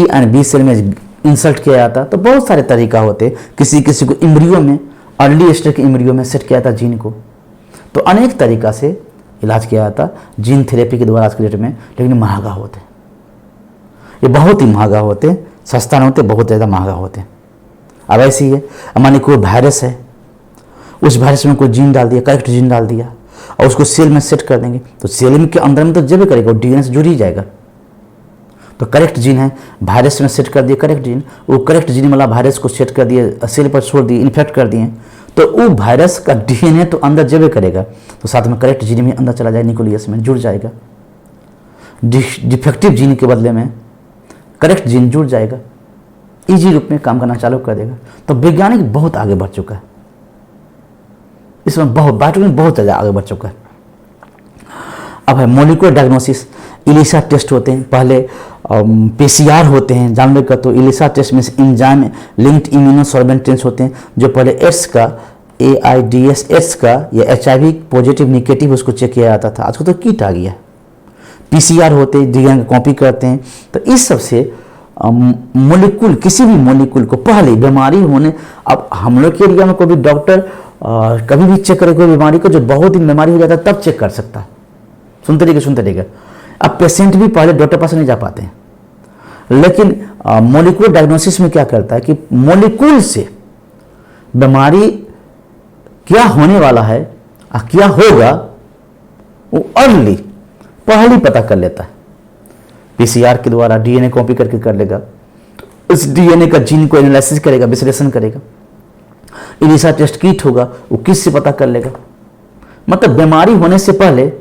Speaker 1: एंड बी सेल में इंसर्ट किया जाता। तो बहुत सारे तरीका होते। किसी किसी को इम्ब्रियो में, अर्ली स्टेज के इम्ब्रियो में सेट किया जाता जीन को। तो अनेक तरीका से इलाज किया जाता जीन थेरेपी के द्वारा आज के डेट में, लेकिन महंगा होते, ये बहुत ही महंगा होते, सस्ता नहीं होते, बहुत ज़्यादा महंगा होते। अब ऐसे ही है, मानिए कोई वायरस है, उस वायरस में कोई जीन डाल दिया, करेक्ट जीन डाल दिया, और उसको सेल में सेट कर देंगे, तो सेल के अंदर में तो जब करेगा, वो DNA से जुड़ ही जाएगा। तो करेक्ट जीन है, वायरस में सेट कर दिए करेक्ट जीन, वो करेक्ट जीन वाला वायरस को सेट कर दिए, सेल पर छोड़ दिए, इन्फेक्ट कर दिए, तो वो वायरस का DNA तो अंदर जब करेगा, तो साथ में करेक्ट जीन भी अंदर चला जाए, न्यूक्लियस में जुड़ जाएगा। डिफेक्टिव जीन के बदले में करेक्ट जीन जुड़ जाएगा, इजी रूप में काम करना चालू कर देगा। तो वैज्ञानिक बहुत आगे बढ़ चुका है इसमें, बायोटेक में बहुत ज़्यादा आगे बढ़ चुका है। अब है मोलिकुलर डायग्नोसिस, इलिसा टेस्ट होते हैं, पहले PCR होते हैं जानवर का। तो इलिसा टेस्ट में इंजाइम लिंक्ड इम्यूनोसॉर्बेंट टेस्ट होते हैं, जो पहले एड्स का AIDS एड्स का या HIV पॉजिटिव निगेटिव उसको चेक किया जाता था। आजकल तो किट आ गया, PCR होते हैं, DNA का कॉपी करते हैं। तो इस सब से मोलिकुल, किसी भी मोलिकुल को पहले बीमारी होने, अब हम लोग के एरिया में कोई भी डॉक्टर कभी भी चेक करे कोई बीमारी को, जो बहुत दिन बीमारी हो जाता है तब चेक कर सकता है। सुनते रहिएगा। अब पेशेंट भी पहले डॉक्टर पास नहीं जा पाते हैं, लेकिन मोलिकुलर डायग्नोसिस में क्या करता है कि मोलिकुल से बीमारी क्या होने वाला है और क्या होगा वो अर्ली पहले पता कर लेता है। PCR के द्वारा DNA कॉपी करके कर लेगा, उस DNA का जीन को एनालिसिस करेगा, विश्लेषण करेगा। इलिसा टेस्ट किट होगा, वो किस से पता कर लेगा, मतलब बीमारी होने से पहले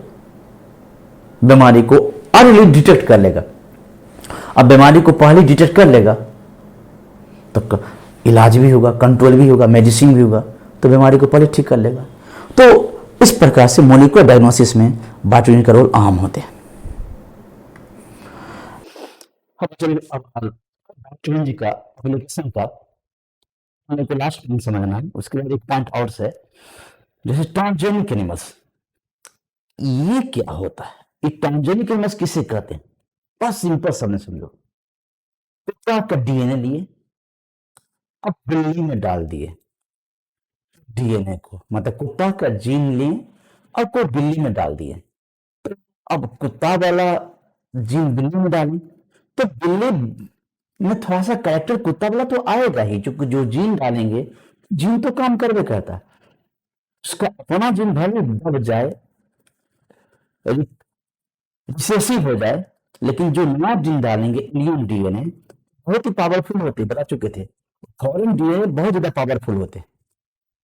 Speaker 1: बीमारी को अर्ली डिटेक्ट कर लेगा। अब बीमारी को पहले डिटेक्ट कर लेगा तो इलाज भी होगा, कंट्रोल भी होगा, मेडिसिन भी होगा, तो बीमारी को पहले ठीक कर लेगा। तो इस प्रकार से मोलिकुलर डायग्नोसिस में बायोटेक का रोल अहम होते हैं। बायोटेक का एप्लीकेशन का हमें को लास्ट में समझना है। उसके बाद एक पॉइंट और है, जैसे ट्रांसजेनिक एनिमल्स, ये क्या होता है, ये ट्रांसजेनिक एनिमल्स किसे कहते हैं? बस सिंपल समझ समझो, कुत्ता का DNA लिए अब बिल्ली में डाल दिए DNA को, मतलब कुत्ता का जीन लिए और कोई बिल्ली में डाल दिए। तो अब कुत्ता वाला जीन बिल्ली में डालें तो बिल्ली में थोड़ा सा कैरेक्टर कुत्ता वाला तो आएगा ही, जो जीन डालेंगे जीन तो काम करवे करता है, उसका अपना जीन भले दब जाए, रिसेसिव हो जाए, लेकिन जो नया जीन डालेंगे एलियन DNA बहुत ही पावरफुल होते, बता चुके थे। फॉरेन डीएनए बहुत ज्यादा पावरफुल होते।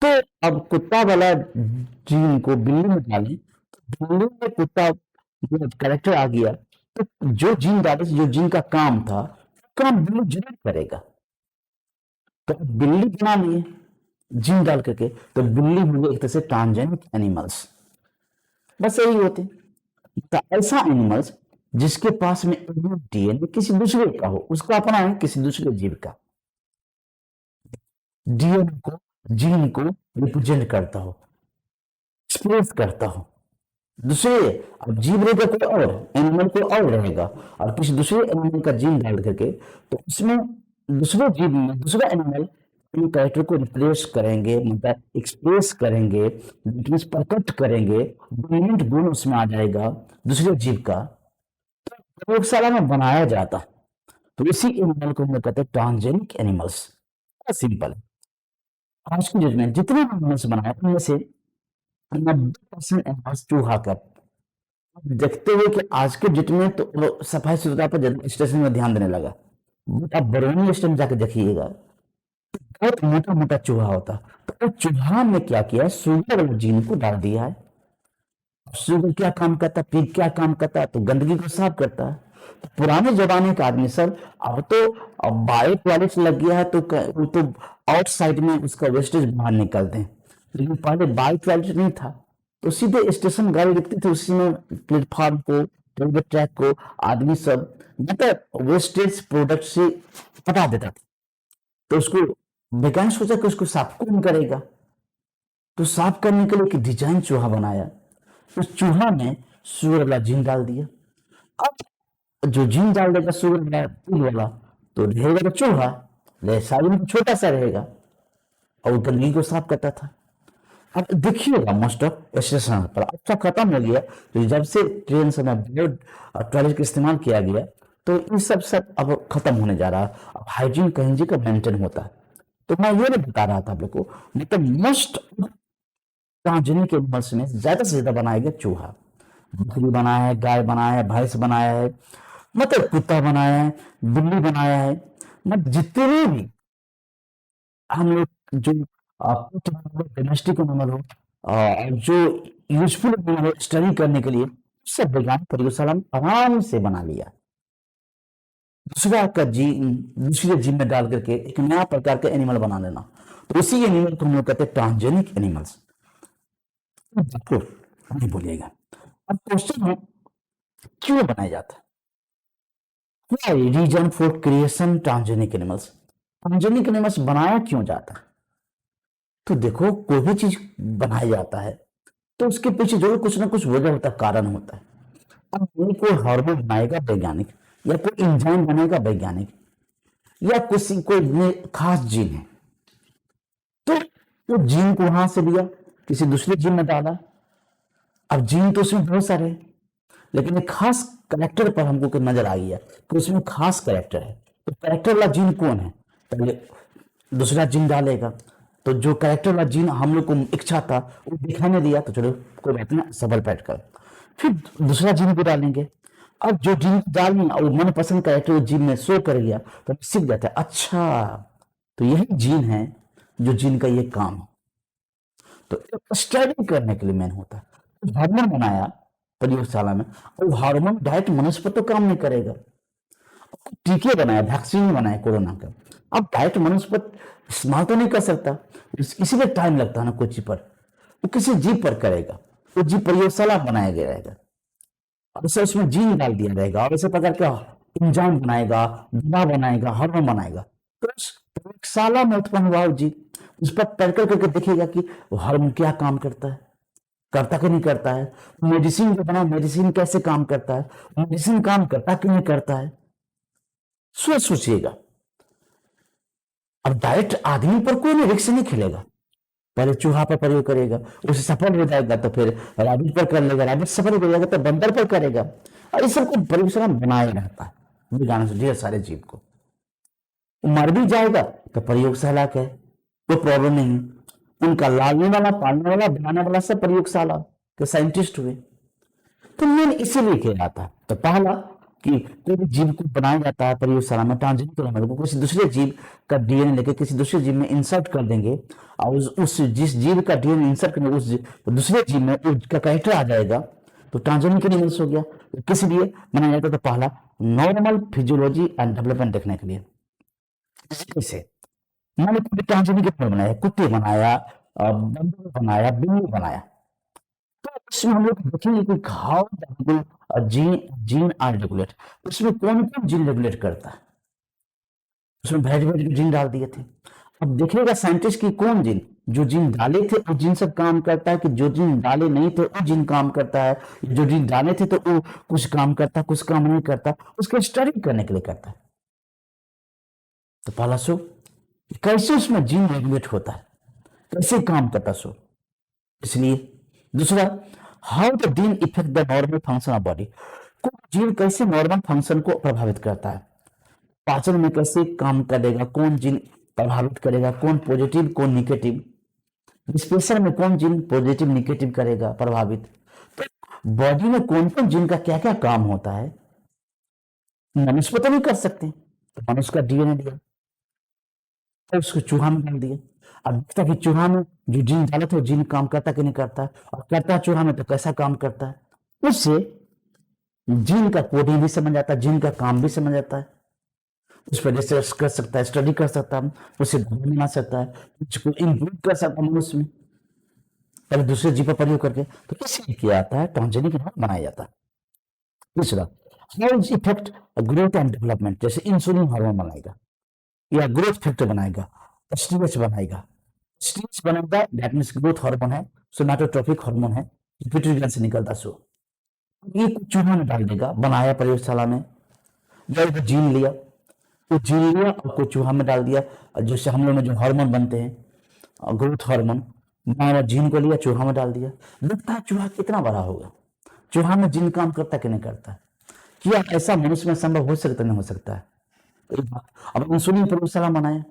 Speaker 1: तो अब कुत्ता वाला जीन को बिल्ली में डालें, तो बिल्ली में कुत्ता कैरेक्टर आ गया, तो जो जीन डाले, जो जीन का काम था, काम बिल्ली जरूर करेगा। तो बिल्ली बना लिए जीन डाल करके, तो बिल्ली हुए एक तरह से ट्रांसजेनिक एनिमल्स, बस यही होते। तो ऐसा एनिमल्स जिसके पास में डीएनए किसी दूसरे का हो, उसका अपना है, किसी दूसरे जीव का डीएनए को, जीन को रिप्रेजेंट करता हो, एक्सप्रेस करता हो दूसरे। अब जीव रहेगा कोई और, एनिमल को और रहेगा, और किसी दूसरे एनिमल का जीन डाल करके, तो उसमें दूसरे जीव में दूसरा एनिमल इन कैरेक्टर को रिप्लेस करेंगे, मतलब एक्सप्रेस करेंगे, मीन्स प्रकट करेंगे, डोमिनेंट गुण उसमें आ जाएगा दूसरे जीव का, प्रयोगशाला में बनाया जाता। तो इसी एनिमल को हम लोग कहते हैं ट्रांसजेनिक एनिमल्स। सिंपल। आज की डेट में जितने एनिमल्स बनाए उनमें से 90% एनिमल्स चूहा का। देखते हुए कि आज के डेट में तो लोग सफाई सुथरा पर ज्यादा स्टेशन में ध्यान देने लगा। बट आप बरौनी स्टेशन जाके देखिएगा, बहुत मोटा मोटा चूहा होता। तो उस चूहा ने क्या किया, शुगर वाले जीन को डाल दिया है। शुगर क्या काम करता है, पिग क्या काम करता है, तो गंदगी को साफ करता है। तो पुराने जमाने का आदमी सब, अब तो बायो टॉयलेट लग गया है, वो तो आउटसाइड में उसका वेस्टेज बाहर निकलते हैं, लेकिन पहले बायो टॉयलेट नहीं था, तो सीधे स्टेशन गाड़ी रुकती थी, उसी में प्लेटफॉर्म को, रेलवे ट्रैक को आदमी सब मतलब वेस्टेज प्रोडक्ट से हटा देता था। तो उसको वैज्ञानिक सोचा कि उसको साफ कौन करेगा, तो साफ करने के लिए एक डिजाइन चूहा बनाया। उस चूहा में शुगर वाला जीन डाल दिया। अब जो जीन डाल देगा शुगर वाला, पिग वाला, तो रहेगा तो चूहा, साइज में तो छोटा सा रहेगा, और गंदगी को साफ करता था। अब देखिएगा मोस्ट ऑफ स्टेशन पर अच्छा खत्म हो गया, तो जब से ट्रेन से टॉयलेट का इस्तेमाल किया गया, तो ये सब अब खत्म होने जा रहा है। अब हाइजीन कहीं जी का मेंटेन होता है। तो मैं ये नहीं बता रहा था आप लोग को, मतलब मोस्ट ट्रांसजेनिक एनिमल्स में ज्यादा से ज्यादा बनाया गया चूहा। बकरी बनाया है, गाय बनाया है, भैंस बनाया है, मतलब कुत्ता बनाया है, बिल्ली बनाया है, मतलब जितने भी हम लोग जो डोमेस्टिक एनिमल हो, जो यूजफुल एनिमल हो स्टडी करने के लिए, सब वैज्ञानिक प्रयोगशाला में आराम से बना लिया। दूसरा का जीन दूसरे जीन में डाल करके एक नया प्रकार का एनिमल बना लेना, तो उसी एनिमल को हम लोग कहते हैं ट्रांसजेनिक एनिमल्स। नहीं बोलिएगा। अब क्वेश्चन है, क्यों बनाया जाता है, reason for creation transgenic animals, transgenic animals बनाया क्यों जाता है। तो देखो, कोई भी चीज बनाया जाता है तो उसके पीछे जरूर कुछ ना कुछ वजह होता है, कारण होता है। अब कोई हार्मोन बनाएगा वैज्ञानिक, या कोई एंजाइम बनेगा वैज्ञानिक, या किसी कोई खास जीन है, तो वो जीन को वहां से लिया, किसी दूसरे जीन में डाला। अब जीन तो उसमें बहुत सारे हैं, लेकिन एक खास करेक्टर पर हमको नजर आ गया कि उसमें खास करेक्टर है। तो करेक्टर वाला जीन कौन है, पहले दूसरा जीन डालेगा, तो जो करेक्टर वाला जीन हम लोग को इच्छा था वो दिखाने दिया, तो चलो कोई बात नहीं, सबल पैट कर, फिर दूसरा जीन को डालेंगे। अब जो जीन डालेंगे और मन पसंद करेक्टर जीन में शो कर गया, तो सीख जाता है, अच्छा तो यही जीन है जो जीन का ये काम है। तो स्टडी करने के लिए मेन होता है। हार्मोन बनाया प्रयोगशाला में, और हार्मोन डायरेक्ट मनुष्य पर तो काम नहीं करेगा। टीके बनाया, वैक्सीन बनाया कोरोना का, अब डायरेक्ट मनुष्य पर इस्तेमाल तो नहीं कर सकता, इसीलिए टाइम लगता है ना कोई चीज पर, वो किसी जीव पर करेगा, वो जीव प्रयोगशाला बनाया गया रहेगा, और उसे उसमें जीन डाल दिया रहेगा, और ऐसे प्रकार का इंजाइम बनाएगा, दवा बनाएगा, हार्मोन बनाएगा। तो उस प्रयोगशाला में उत्पन्न हुआ जीव, उस पर टर्कल करके देखिएगा कि वो हार्मोन क्या काम करता है, करता कि नहीं करता है। मेडिसिन जो बना, मेडिसिन कैसे काम करता है, मेडिसिन काम करता कि नहीं करता है, सोचिएगा। अब डायरेक्ट आदमी पर कोई नहीं रिक्स नहीं खेलेगा, पहले चूहा पर प्रयोग करेगा, उसे सफल हो जाएगा तो फिर रैबिट पर कर लेगा, रैबिट सफल हो जाएगा तो बंदर पर करेगा, और इस सबको प्रयोगशाला बनाया रहता है विज्ञान से ढेर सारे जीव को। मर भी जाएगा तो प्रयोगशाला का है, कोई प्रॉब्लम नहीं। उनका लालने वाला, पालने वाला, बनाने वाला सब प्रयोगशाला के साइंटिस्ट हुए। तो मैंने इसीलिए किया था। तो पहला कि कोई भी जीव को बनाया जाता है प्रयोगशाला में ट्रांसजेनिक एनिमल को, किसी दूसरे जीव का डीएनए लेके किसी दूसरे जीव में इंसर्ट कर देंगे, और उस जिस जीव का डीएनए इंसर्ट करेंगे उस दूसरे जीव में उसका कैरेक्टर आ जाएगा, तो ट्रांसजेनिक एनिमल्स हो गया। तो किस लिए बनाया जाता है? तो पहला, नॉर्मल फिजियोलॉजी एंड डेवलपमेंट देखने के लिए। कैसे? मैंने कोई ट्रांसजेनिक एनिमल बनाया, कुत्ते बनाया, बंदर बनाया, बिल्ली बनाया, तो उसमें हम लोग देखेंगे कि how gene gene are regulate, उसमें कौन कौन जीन रेगुलेट करता है। उसमें वैरायटी वैरायटी जीन डाल दिए थे। अब देखिएगा साइंटिस्ट की कौन जीन, जो जीन डाले थे वो जीन सब काम करता है, कि जो जीन डाले नहीं थे वो जीन काम करता है, जो जीन डाले थे तो वो कुछ काम करता है, कुछ काम नहीं करता, उसका स्टडी करने के लिए करता है। तो पहला सो कैसे उसमें जीन रेगुलेट होता है, कैसे काम करता सो, इसलिए। दूसरा, how the gene effect the normal function of body, gene कैसे नॉर्मल फंक्शन को प्रभावित करता है, पाचन में कैसे काम करेगा, कौन जीन प्रभावित करेगा, कौन पॉजिटिव कौन निगेटिव, डिस्पेंसर में कौन जीन पॉजिटिव निगेटिव करेगा प्रभावित, तो बॉडी में कौन कौन जीन का क्या क्या काम होता है, मनुष्य तो नहीं कर सकते, तो मनुष्य का डीएनए दिया और उसको चूहा में डाल दिया। अब देखता कि चूहा में जो जीन डाला था वो जीन काम करता कि नहीं करता, और करता चूहा में तो कैसा काम करता है, उससे जीन का कोडिंग भी समझ आता है, जीन का काम भी समझ आता है, उस पर रिसर्च कर सकता है, स्टडी कर सकता है, उसे बना सकता है, उसको इम्प्रूव कर सकता है मनुष्य में, पहले दूसरे जीव पर प्रयोग करके। तो इसलिए किया जाता है ट्रांसजेनिक एनिमल बनाया जाता है। दूसरा, how is effect growth and development, जैसे इंसुलिन हार्मोन बनाएगा या ग्रोथ फैक्टर बनाएगा, स्टीरेज बनाएगा, स्टीरेज बनाएगा दैट मीन्स ग्रोथ हार्मोन है, सोमैटोट्रोपिक हार्मोन है, पिट्यूटरी ग्लैंड से निकलता सो ये चूहा में डाल देगा, बनाया प्रयोगशाला में, जब जीन लिया, वो जीन लिया और को चूहा में डाल दिया, और जैसे हम लोग में जो हार्मोन बनते हैं ग्रोथ हार्मोन, बनाया जीन को लिया चूहा में डाल दिया, लगता है चूहा कितना बड़ा होगा, चूहा में जीन काम करता कि नहीं करता, क्या ऐसा मनुष्य में संभव हो सकता नहीं हो सकता है। अब इंसुलिन प्रयोगशाला बनाया,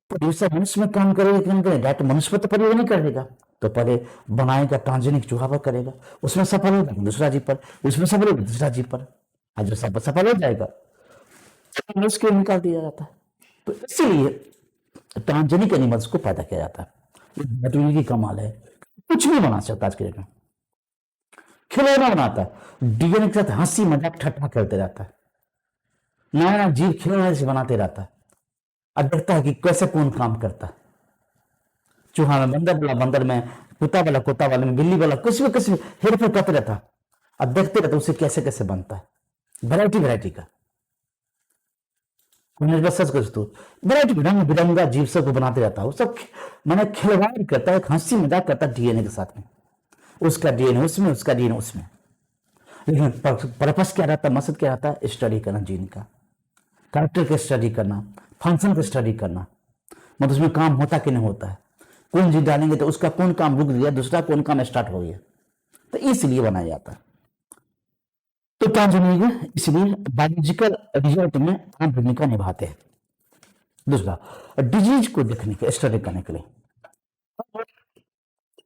Speaker 1: प्रोड्यूसर मनुष्य में काम करेगा कि नहीं करेगा, तो मनुष्य पर तो प्रयोग नहीं करेगा, तो पहले बनाएगा ट्रांसजेनिक चूहा पर करेगा, उसमें सफल होगा दूसरा जीव पर, उसमें सफल होगा दूसरा जीव पर, और जो सब सफल हो जाएगा तो मनुष्य को निकाल दिया जाता है। तो इसीलिए ट्रांसजेनिक एनिमल्स को पैदा किया जाता है। ये की कमाल है, कुछ भी बना सकता आज के डेट में, खिलौना बनाता है, डीएनए के साथ हंसी मजाक ठट्ठा करते रहता है, नया नया जीव खिलौने से बनाते रहता है, और देखता है कि कैसे कौन काम करता है। चूहा में बंदर वाला बंदर में, कुत्ता वाला कुत्ता वाले में, बिल्ली वाला कुछ भी हेर फेर करते रहता है, और देखते रहता उसे कैसे कैसे बनता है, वैरायटी वैरायटी का। सच कर तू वैरायटी रंग बिरंगा जीव सब को बनाते रहता है, वो सब मैंने खिलवाड़ करता है, हंसी मजाक करता है डीएनए के साथ में, उसका डीएनए उसमें, उसका डीएनए उसमें, लेकिन पर्पस क्या रहता है, मकसद क्या रहता है, स्टडी करना, जीन का कैरेक्टर का स्टडी करना, फंक्शन का स्टडी करना, मतलब उसमें काम होता कि नहीं होता है, कौन जीन डालेंगे तो उसका कौन काम रुक गया, दूसरा कौन काम स्टार्ट हो गया, तो इसलिए बनाया जाता है। तो ट्रांसजेनिक इसलिए बायोलॉजिकल रिजल्ट में अहम भूमिका निभाते हैं। दूसरा, डिजीज को देखने के स्टडी करने के लिए,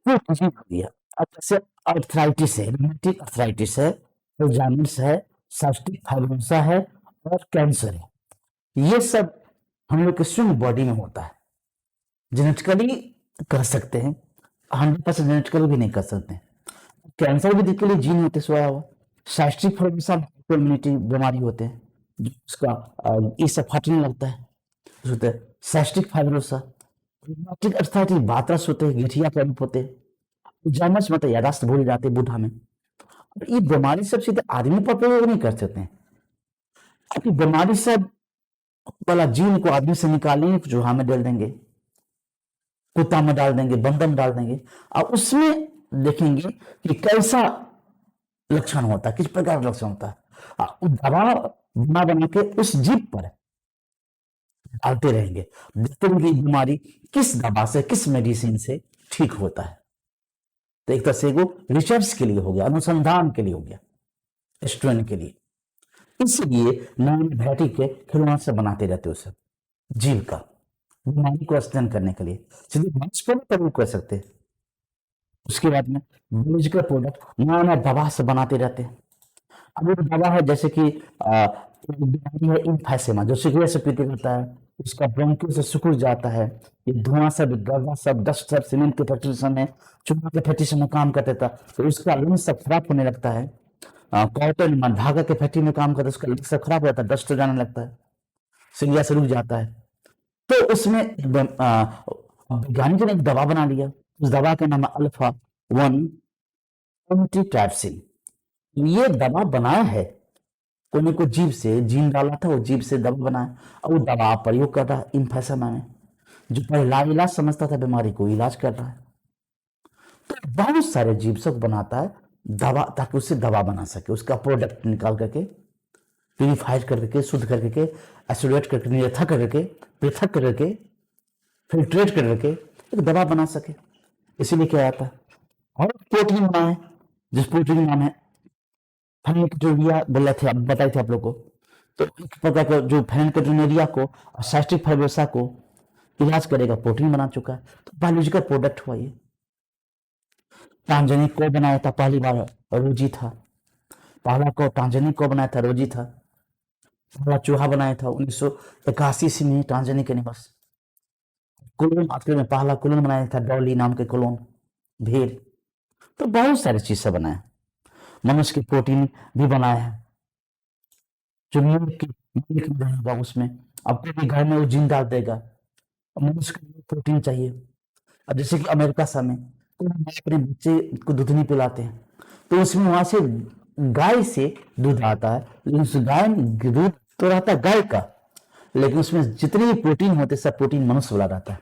Speaker 1: वो डिजीज होती है, अब जैसे अर्थराइटिस है, रूमेटिक अर्थराइटिस है, अल्जाइमर्स है, सिस्टिक फाइब्रोसिस है और कैंसर है, ये सब हम लोग के स्विंग बॉडी में होता है। जेनेटिकली कर सकते हैं, 100% जेनेटिकली भी नहीं कर सकते। कैंसर भी के लिए जीन होते सोया हुआ, सिस्टिक फाइब्रोसिस इम्यूनिटी बीमारी होते हैं, जो उसका इससे फटने लगता है, होता है सिस्टिक फाइब्रोसिस। रूमेटिक अर्थराइटिस बातरस होते हैं, गठिया के रूप होते हैं, अल्जाइमर्स मतलब यादाश्त भूल जाते हैं बूढ़ा में। और ये बीमारी सब सीधे आदमी पर प्रयोग नहीं कर सकते हैं, क्योंकि बीमारी सब वाला जीन को आदमी से निकालेंगे, चूहा में डाल देंगे, कुत्ता में डाल देंगे, बंदर में डाल देंगे, और उसमें देखेंगे कि कैसा लक्षण होता है, किस प्रकार का लक्षण होता है, और दवा बना बना के उस जीव पर डालते रहेंगे, देखते रहेंगे बीमारी किस दवा से, किस मेडिसिन से ठीक होता है। तो एक तरह से वो रिसर्च के लिए हो गया, अनुसंधान के लिए हो गया, स्टूडेंट के लिए। इसलिए नए वैरायटी के खिलौना से बनाते रहते हो सब जीव का, बीमारी को अध्ययन करने के लिए, सीधे मनुष्य पर प्रयोग कर सकते हैं। उसके बाद में बायोलॉजिकल प्रोडक्ट नया नया दवा से बनाते रहते हैं, अब एक दवा है जैसे कि एक बीमारी है इम्फेसिमा जो सिगरेट से पीते रहता है, उसका ब्रोंकियल से सिकुड़ जाता है, ये धुआं सब गर्दा सब डस्ट सब सीमेंट के फैक्ट्री में चूना के फैक्ट्री में काम करता था, तो उसका लंग्स सब खराब होने लगता है। कॉटन धागा के फैक्ट्री में काम करता है, उसका लंग्स सब खराब हो जाता है, डस्ट हो जाने लगता है, सिलिया से रुक जाता है। तो उसमें वैज्ञानिकों ने एक दवा बना लिया, उस दवा का नाम है अल्फा वन एंटीट्रैप्सिन। ये दवा बनाया है कोने को जीभ से जीन डाला था, वो जीभ से दवा बनाया और वो दवा प्रयोग कर रहा है इम्फेसिमा में, जो पहला इलाज समझता था बीमारी को इलाज कर रहा है। तो बहुत सारे जीव सब बनाता है दवा ताकि उससे दवा बना सके, उसका प्रोडक्ट निकाल करके प्यूरिफाइड करके शुद्ध करके एसोलेट करके निरर्थक करके पृथक करके फिल्ट्रेट करके एक दवा बना सके, इसीलिए क्या आता है। और प्रोटीन बना है जिस प्रोटीन का नाम है फेनिक्यूरिया बोले थे, अब बताए थे आप लोग को। तो एक प्रकार का जो फेनिक्यूरिया को और साइस्टिक फाइब्रोसा को इलाज करेगा प्रोटीन बना चुका है, तो बायोलॉजिकल प्रोडक्ट हुआ ये। टांजनिक को बनाया था पहली बार रोजी था, पहला को टांजनिक को बनाया था रोजी था, पहला चूहा बनाया था 1981 ईस्वी में टांजनिक एनिमल्स। कुलोन आखिर में पहला कुलोन बनाया था डॉली नाम के कुलोन भेड़। तो बहुत सारी चीज से बनाया, मनुष्य की प्रोटीन भी बनाया है जो मिल्क में रहेगा उसमें, अब कोई भी घर में वो जीन डाल देगा, अब मनुष्य को प्रोटीन चाहिए। अब जैसे कि अमेरिका में तो माँ अपने बच्चे को दूध नहीं पिलाते हैं, तो उसमें वहां से गाय से दूध आता है, लेकिन उस गाय में दूध तो रहता है गाय का, लेकिन उसमें जितने भी प्रोटीन होते सब प्रोटीन मनुष्य वाला रहता है,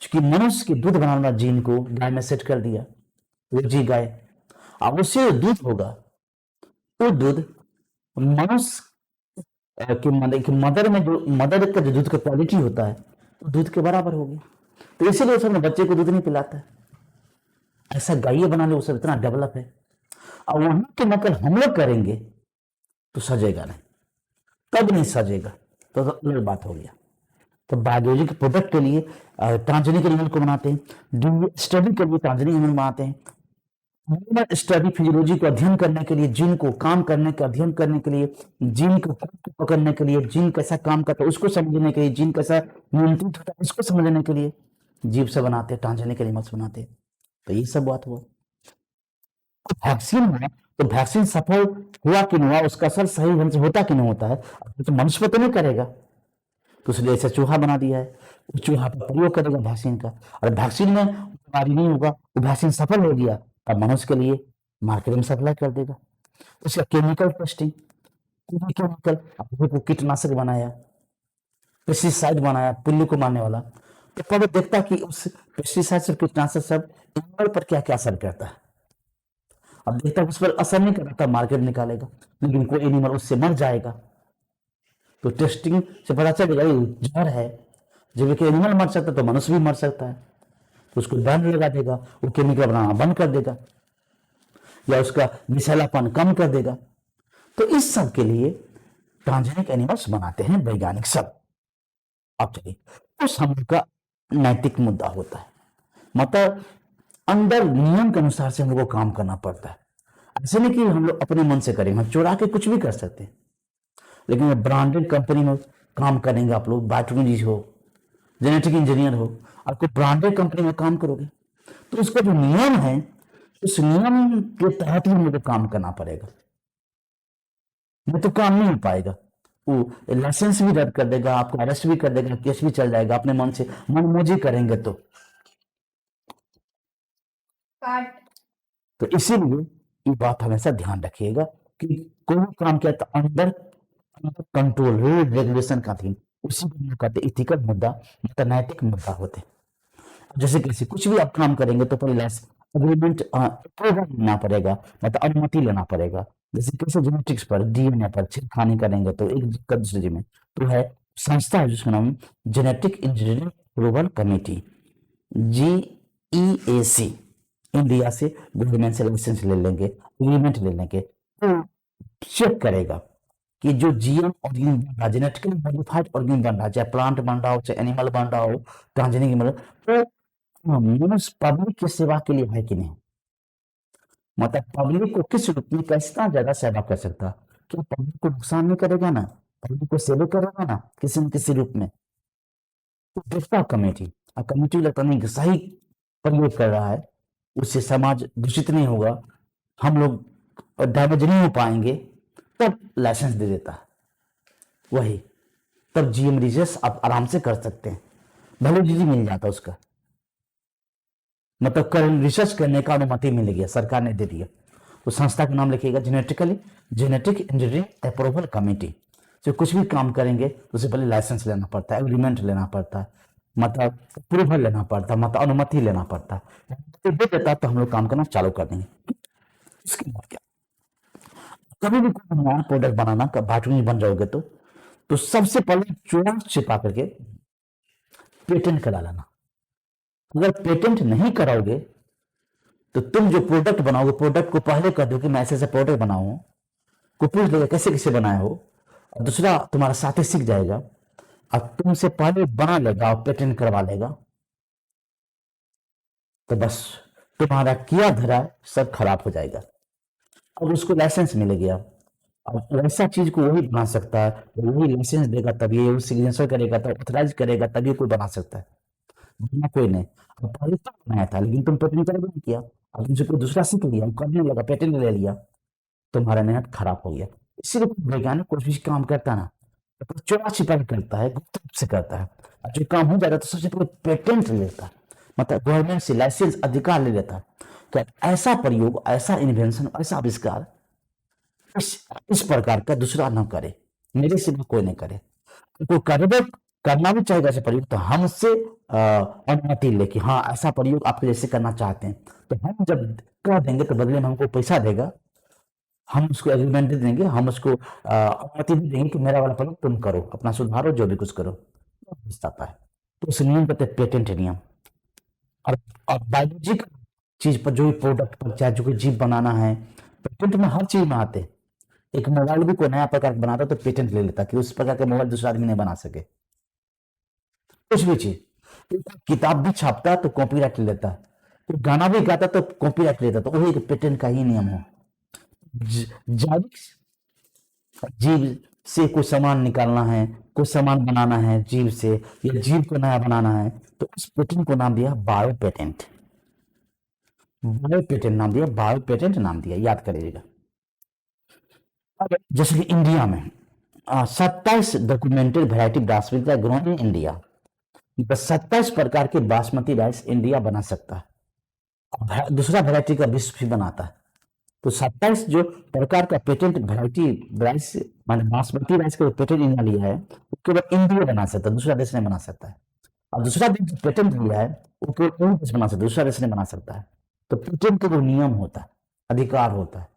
Speaker 1: क्योंकि मनुष्य के दूध बनाने वाला जीन को गाय में सेट कर दिया, वो जी गाय। अब उससे दूध होगा, वो दूध मनुष्य कि मदर में जो मदर का जो दूध का क्वालिटी होता है वो दूध के बराबर होगी, तो इसीलिए उसने बच्चे को दूध नहीं पिलाता है। ऐसा गाय बना ले, वो सब इतना डेवलप है। और वहां की नकल हम लोग करेंगे तो सजेगा नहीं, तब नहीं सजेगा तो अलग बात हो गया। तो बायोलॉजी के प्रोडक्ट के लिए ट्रांसजेनिक एनिमल को बनाते हैं, स्टडी के लिए ट्रांसजेनिक एनिमल बनाते हैं, स्टडी फिजियोलॉजी को अध्ययन करने के लिए, जीन को काम करने का अध्ययन करने के लिए, जीन को पकड़ने के लिए, जीन कैसा काम करता है उसको समझने के लिए, जीन कैसा नियंत्रित होता है उसको समझने के लिए जीव से बनाते हैं, ट्रांसजेनिक एनिमल्स बनाते हैं। तो ये सब बात हुआ। वैक्सीन हुआ तो वैक्सीन सफल हुआ कि नहीं हुआ, उसका असर सही ढंग से होता कि नहीं होता है, तो मनुष्य पर तो नहीं करेगा, तो इसलिए ऐसा चूहा बना दिया है, उस चूहा पर प्रयोग करेगा वैक्सीन का, और वैक्सीन में बीमारी नहीं होगा, वो वैक्सीन सफल हो गया तब मनुष्य के लिए मार्केट में सप्लाई कर देगा। उसका केमिकल टेस्टिंग, केमिकल को कीटनाशक बनाया, पेस्टिसाइड बनाया पिल्लू को मारने वाला, तो पहले देखता कि उस पेस्टिसाइड से कीटनाशक सब एनिमल पर क्या क्या असर करता है। अब देखता उस पर असर नहीं करता मार्केट निकालेगा, लेकिन कोई एनिमल उससे मर जाएगा, तो टेस्टिंग से पता चलेगा ये जहर है, जब एक एनिमल मर सकता है तो मनुष्य भी मर सकता है, तो उसको बैन लगा देगा, वो केमिकल बनाना बंद कर देगा या उसका विषैलापन कम कर देगा। तो इस सब के लिए ट्रांसजेनिक एनिमल्स बनाते हैं वैज्ञानिक सब। अब चलिए उस हम लोग का नैतिक मुद्दा होता है, मतलब अंदर नियम के अनुसार से हम लोग को काम करना पड़ता है। ऐसे नहीं कि हम लोग अपने मन से करेंगे, हम चुरा के कुछ भी कर सकते हैं, लेकिन ब्रांडेड कंपनी में काम करेंगे आप लोग, बायोटेक्नोलॉजी हो, जेनेटिक इंजीनियर हो, आपको ब्रांडेड कंपनी में काम करोगे तो उसका जो नियम है उस नियम के तहत ही हम लोग को काम करना पड़ेगा, नहीं तो काम नहीं हो पाएगा। वो लाइसेंस भी रद्द कर देगा, आपको अरेस्ट भी कर देगा, केस भी चल जाएगा, अपने मन से मनमौजी करेंगे तो इसीलिए ये बात हमेशा ध्यान रखिएगा कि कोई काम किया तो अंदर कंट्रोल रूल रेगुलेशन का थी, उसी को हम कहते इथिकल मुद्दा, मतलब नैतिक मुद्दा होते हैं। जैसे किसी कुछ भी आप काम करेंगे तो पहले अग्रीमेंट अप्रूवल लेना पड़ेगा, मतलब अनुमति लेना पड़ेगा। जैसे कैसे जेनेटिक्स पर डीएनए पर छेड़खानी करेंगे तो एक दूसरे में तो है संस्था है जिसका नाम genetic engineering approval committee, GEAC, India से गवर्नमेंट से लाइसेंस ले लेंगे, एग्रीमेंट ले लेंगे, तो चेक करेगा कि जो जीएम ऑर्गेनिज्म बन रहा है, जेनेटिकली मॉडिफाइड ऑर्गेनिज्म बन रहा है, चाहे प्लांट बन रहा हो चाहे एनिमल बन रहा हो, ट्रांसजेनिक एनिमल, तो मनुष्य पब्लिक की सेवा के लिए है कि नहीं। मतलब पब्लिक को किस रूप में कितना ज्यादा सेवा कर सकता, क्या पब्लिक को नुकसान नहीं करेगा ना, पब्लिक को सेवा करेगा ना किसी न किसी रूप में। तो देखता कमेटी, और कमेटी इलेक्ट्रॉनिक सही प्रयोग कर रहा है, उससे समाज दूषित नहीं होगा, हम लोग डैमेज नहीं हो पाएंगे, तब लाइसेंस दे देता है वही, तब जीएम रिजर्स आप आराम से कर सकते हैं, वैलिडिटी मिल जाता उसका, मतलब कर रिसर्च करने का अनुमति मिल गया, सरकार ने दे दिया। उस संस्था का नाम लिखिएगा जेनेटिक इंजीनियरिंग अप्रूवल कमेटी। जो कुछ भी काम करेंगे उससे पहले लाइसेंस लेना पड़ता है, एग्रीमेंट लेना पड़ता है, मतलब अप्रूवल लेना पड़ता है, मतलब अनुमति लेना पड़ता है, तो दे देता तो हम लोग काम करना चालू कर देंगे। इसके बाद क्या, कभी भी कोई नया प्रोडक्ट बनाना, बाटू बन जाओगे तो सबसे पहले चुरा छिपा करके पेटेंट करा लेना। अगर पेटेंट नहीं कराओगे तो तुम जो प्रोडक्ट बनाओगे, प्रोडक्ट को पहले कर दो कि मैं ऐसे ऐसे प्रोडक्ट बनाऊं, को पूछ लेगा कैसे कैसे बनाए हो, और दूसरा तुम्हारा साथी सीख जाएगा और तुमसे पहले बना लेगा और पेटेंट करवा लेगा, तो बस तुम्हारा किया धरा सब खराब हो जाएगा। अब उसको लाइसेंस मिल गया, अब वैसा चीज को वही बना सकता है, वही लाइसेंस देगा तभी, वो सिग्नेचर करेगा तब, ऑथराइज करेगा तभी कोई बना सकता है, वरना कोई नहीं। अब पहले तो बनाया था लेकिन तुम पेटेंट कर नहीं किया, अब तुमसे कोई दूसरा सीख लिया, करने लगा, पेटेंट ले लिया, तुम्हारा मेहनत खराब हो गया। इसीलिए कोई वैज्ञानिक कुछ भी काम करता ना तो चोरा छिपा के करता है, गुप्त रूप से करता है, और जो काम हो जाता है तो सबसे पहले पेटेंट ले लेता है, मतलब गवर्नमेंट से लाइसेंस अधिकार ले लेता है, तो ऐसा प्रयोग, ऐसा इन्वेंशन, ऐसा आविष्कार इस प्रकार का दूसरा न करे, मेरे से भी कोई नहीं करे। तो करना करना भी चाहेगा ऐसा प्रयोग तो हमसे अनुमति लेके, हाँ ऐसा प्रयोग आपके जैसे करना चाहते हैं, तो हम जब कर देंगे तो बदले में हमको पैसा देगा, हम उसको एग्रीमेंट दे देंगे, हम उसको अनुमति दे देंगे कि मेरा वाला प्रयोग तुम करो, अपना सुधारो, जो भी कुछ करो, आता है। तो उस नियम कहते हैं पेटेंट नियम। और बायोलॉजिकल चीज पर, जो भी प्रोडक्ट पर, चाहे जो कोई जीव बनाना है, पेटेंट में हर चीज में आते हैं। एक मोबाइल भी कोई नया प्रकार का बनाता तो पेटेंट ले लेता कि उस प्रकार का मोबाइल दूसरा आदमी नहीं बना सके, कुछ भी चीज। एक किताब भी छापता तो कॉपीराइट ले लेता, कोई गाना भी गाता तो कॉपीराइट लेता, तो वही एक पेटेंट का ही नियम हो। जैविक जीव से कोई सामान निकालना है, कोई सामान बनाना है जीव से, या जीव को नया बनाना है, तो उस पेटेंट को नाम दिया बायो पेटेंट। बायो पेटेंट नाम दिया, बायो पेटेंट नाम दिया, याद करिएगा। अब जैसे कि इंडिया में 27 documented variety basmati grown in India, 27 प्रकार के बासमती राइस इंडिया बना सकता है। अब दूसरा वैरायटी का विश्व भी बनाता है, तो 27 जो प्रकार का पेटेंट वैरायटी राइस, माने बासमती राइस का पेटेंट इंडिया लिया है, वो केवल इंडिया बना सकता है, दूसरा देश नहीं बना सकता है। और दूसरा देश जो पेटेंट लिया है वो केवल वही देश बना सकता है, दूसरा देश नहीं बना सकता है। तो पेटेंट का जो नियम होता है, अधिकार होता है,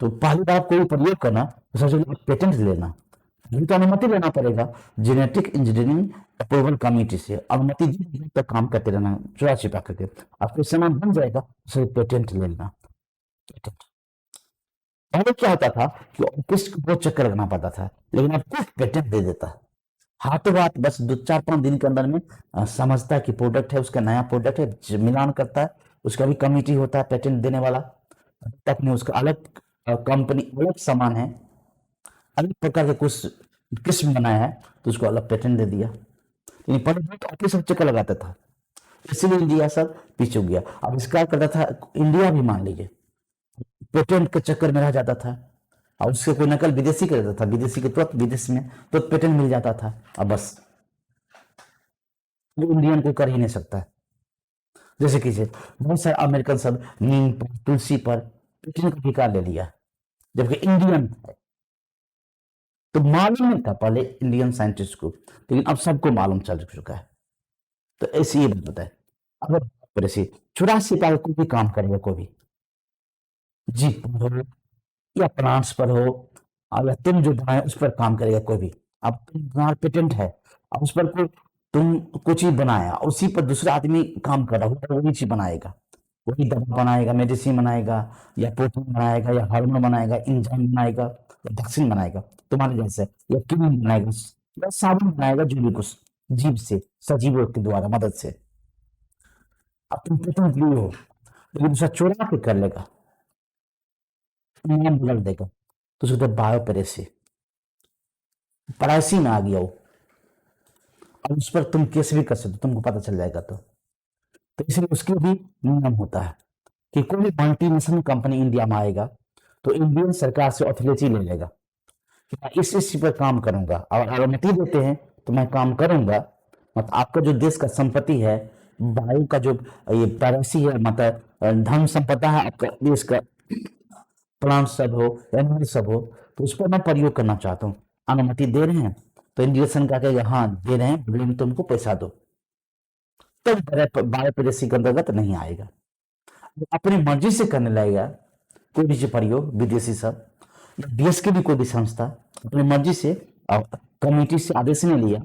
Speaker 1: तो पहली बार कोई प्रयोग करना तो सबसे पहले पेटेंट लेना, ये तो अनुमति लेना पड़ेगा जेनेटिक इंजीनियरिंग अप्रूवल कमेटी से, अनुमति तक काम करते रहना चुरा छिपा करके, आपको सामान बन जाएगा उसे पेटेंट ले लेना। पेटेंट पहले क्या होता था कि ऑफिस को बहुत चक्कर लगना पड़ता था, लेकिन अब कुछ पेटेंट दे देता है हाथों हाथ, बस 2 4 5 दिन के अंदर में समझता है कि प्रोडक्ट है, उसका नया प्रोडक्ट है, मिलान करता है, उसका भी कमिटी होता है पेटेंट देने वाला, तक में उसका अलग कंपनी, अलग सामान है, अलग प्रकार के कुछ किस्म बनाया है, तो उसको अलग पेटेंट दे दिया। लेकिन पहले बहुत ऑफिस सब चक्कर लगाता था, इसीलिए इंडिया सब पीछे हो गया। आविष्कार करता था इंडिया भी, मान लीजिए पेटेंट के चक्कर में रह जाता था, और उससे कोई नकल विदेशी कर देता था, विदेशी के तुरंत विदेश में तुरंत पेटेंट मिल जाता था, अब बस वो इंडियन कोई कर ही नहीं सकता है। जैसे कि बहुत सारे अमेरिकन सब नीम पर, तुलसी पर पेटेंट का अधिकार ले लिया, जबकि इंडियन है। तो मालूम नहीं था पहले इंडियन साइंटिस्ट को, लेकिन अब सबको मालूम चल चुका है। तो ऐसी ये बात है। अगर ऐसे 84 कोई भी काम करेगा, कोई भी जीप पर हो या प्लांट्स पर हो, या तुम जो बनाए उस पर काम करेगा कोई भी, अब तुम्हारा पेटेंट है, अब उस पर कोई, तुम कुछ चीज बनाया, उसी पर दूसरा आदमी काम कर रहा है, वही चीज बनाएगा, वही दवा बनाएगा, मेडिसिन बनाएगा, या प्रोटीन बनाएगा, या हार्मोन बनाएगा, इंजाइम बनाएगा, या वैक्सीन बनाएगा तुम्हारे जैसे, या क्रीम बनाएगा, या साबुन बनाएगा, जो भी कुछ जीव से, सजीवों के द्वारा मदद से। अब तुम पेटेंट लिए हो, लेकिन दूसरा चुरा के कर लेगा, नाम बदल देगा, तो उसको बायो पेरेसी, परासी में आ गया वो। अब उस पर तुम केस भी कर सकते हो, तुमको पता चल जाएगा तो इसलिए उसके भी नियम होता है कि कोई भी मल्टीनेशनल कंपनी इंडिया में आएगा तो इंडियन सरकार से ऑथोरिटी ले लेगा कि मैं इस चीज पर काम करूंगा, और अनुमति देते हैं तो मैं काम करूंगा। मतलब आपका जो देश का संपत्ति है, वायु का जो ये पैरेसी है, मतलब धन संपदा है आपका देश का, प्लांट सब हो, एनिमल सब हो, तो उस पर मैं प्रयोग करना चाहता हूँ, अनुमति दे रहे हैं तो इंडियन सरकार कहेगा हाँ दे रहे हैं, बदले में तुमको पैसा दो, तब बायो पॉलिसी के अंतर्गत नहीं आएगा। अपनी मर्जी से करने लगेगा कोई भी चीज प्रयोग, विदेशी सब, देश की भी कोई भी संस्था अपनी मर्जी से, कमिटी से आदेश नहीं लिया,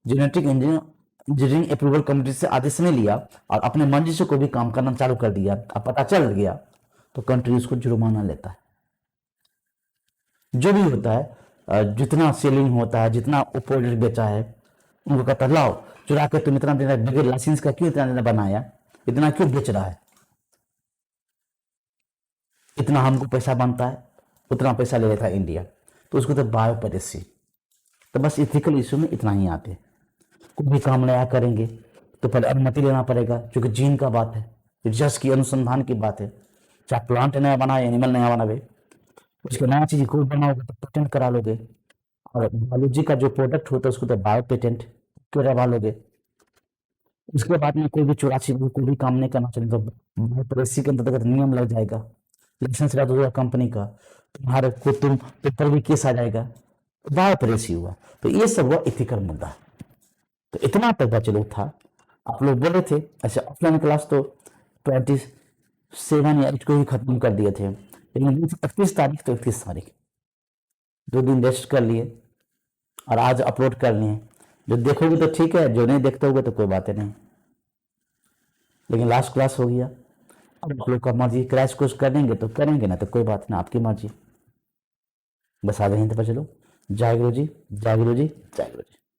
Speaker 1: जेनेटिक इंजीनियरिंग अप्रूवल कमिटी से आदेश नहीं लिया, और अपने मर्जी से कोई भी काम करना चालू कर दिया, अब पता चल गया तो कंट्री उसको जुर्माना लेता है। जो भी होता है, जितना सेलिंग होता है, जितना प्रोडक्ट बेचा है, उनको कहता है लाओ चुरा के तुम इतना देना, बगैर लाइसेंस का क्यों इतना देना बनाया, इतना क्यों बेच रहा है, इतना हमको पैसा बनता है, उतना पैसा ले लेता है इंडिया, तो उसको तो बायो पॉलिसी। तो बस इथिकल इशू में इतना ही आते हैं। कोई भी काम नया करेंगे तो पहले अनुमति लेना पड़ेगा, क्योंकि जीन का बात है, रिसर्च की अनुसंधान की बात है, चाहे प्लांट नया बनाए, एनिमल नया बनावे, उसके नया चीज कोई बनाओगे तो पेटेंट करा लोगे, और बायोलॉजी का जो प्रोडक्ट होता है उसको तो बायो पेटेंट करवा लोगे। उसके बाद में कोई भी चौरासी कोई भी काम नहीं करना चाहिए तो बायो पॉलिसी के अंतर्गत नियम लग जाएगा, लाइसेंस रद्द होगा कंपनी का, तुम्हारे को तुम पेपर भी केस आ जाएगा, तो बायो पॉलिसी हुआ। तो ये सब हुआ इथिकल मुद्दा। तो इतना तक बचलो था। आप लोग बोले थे अच्छा ऑफलाइन क्लास तो 27 या 8 को ही खत्म कर दिए थे, लेकिन 31 तारीख तो 31 तारीख 2 दिन रेस्ट कर लिए और आज अपलोड कर लिए। जो देखोगे तो ठीक है, जो नहीं देखते होगे तो कोई बात नहीं, लेकिन लास्ट क्लास हो गया। अब आप लोग का मर्जी, क्रैश कोर्स करेंगे तो करेंगे, ना तो कोई बात नहीं, आपकी मर्जी। बस आ गए हैं तो चलो, जय गुरु जी, जय गुरु जी, जय गुरु जी।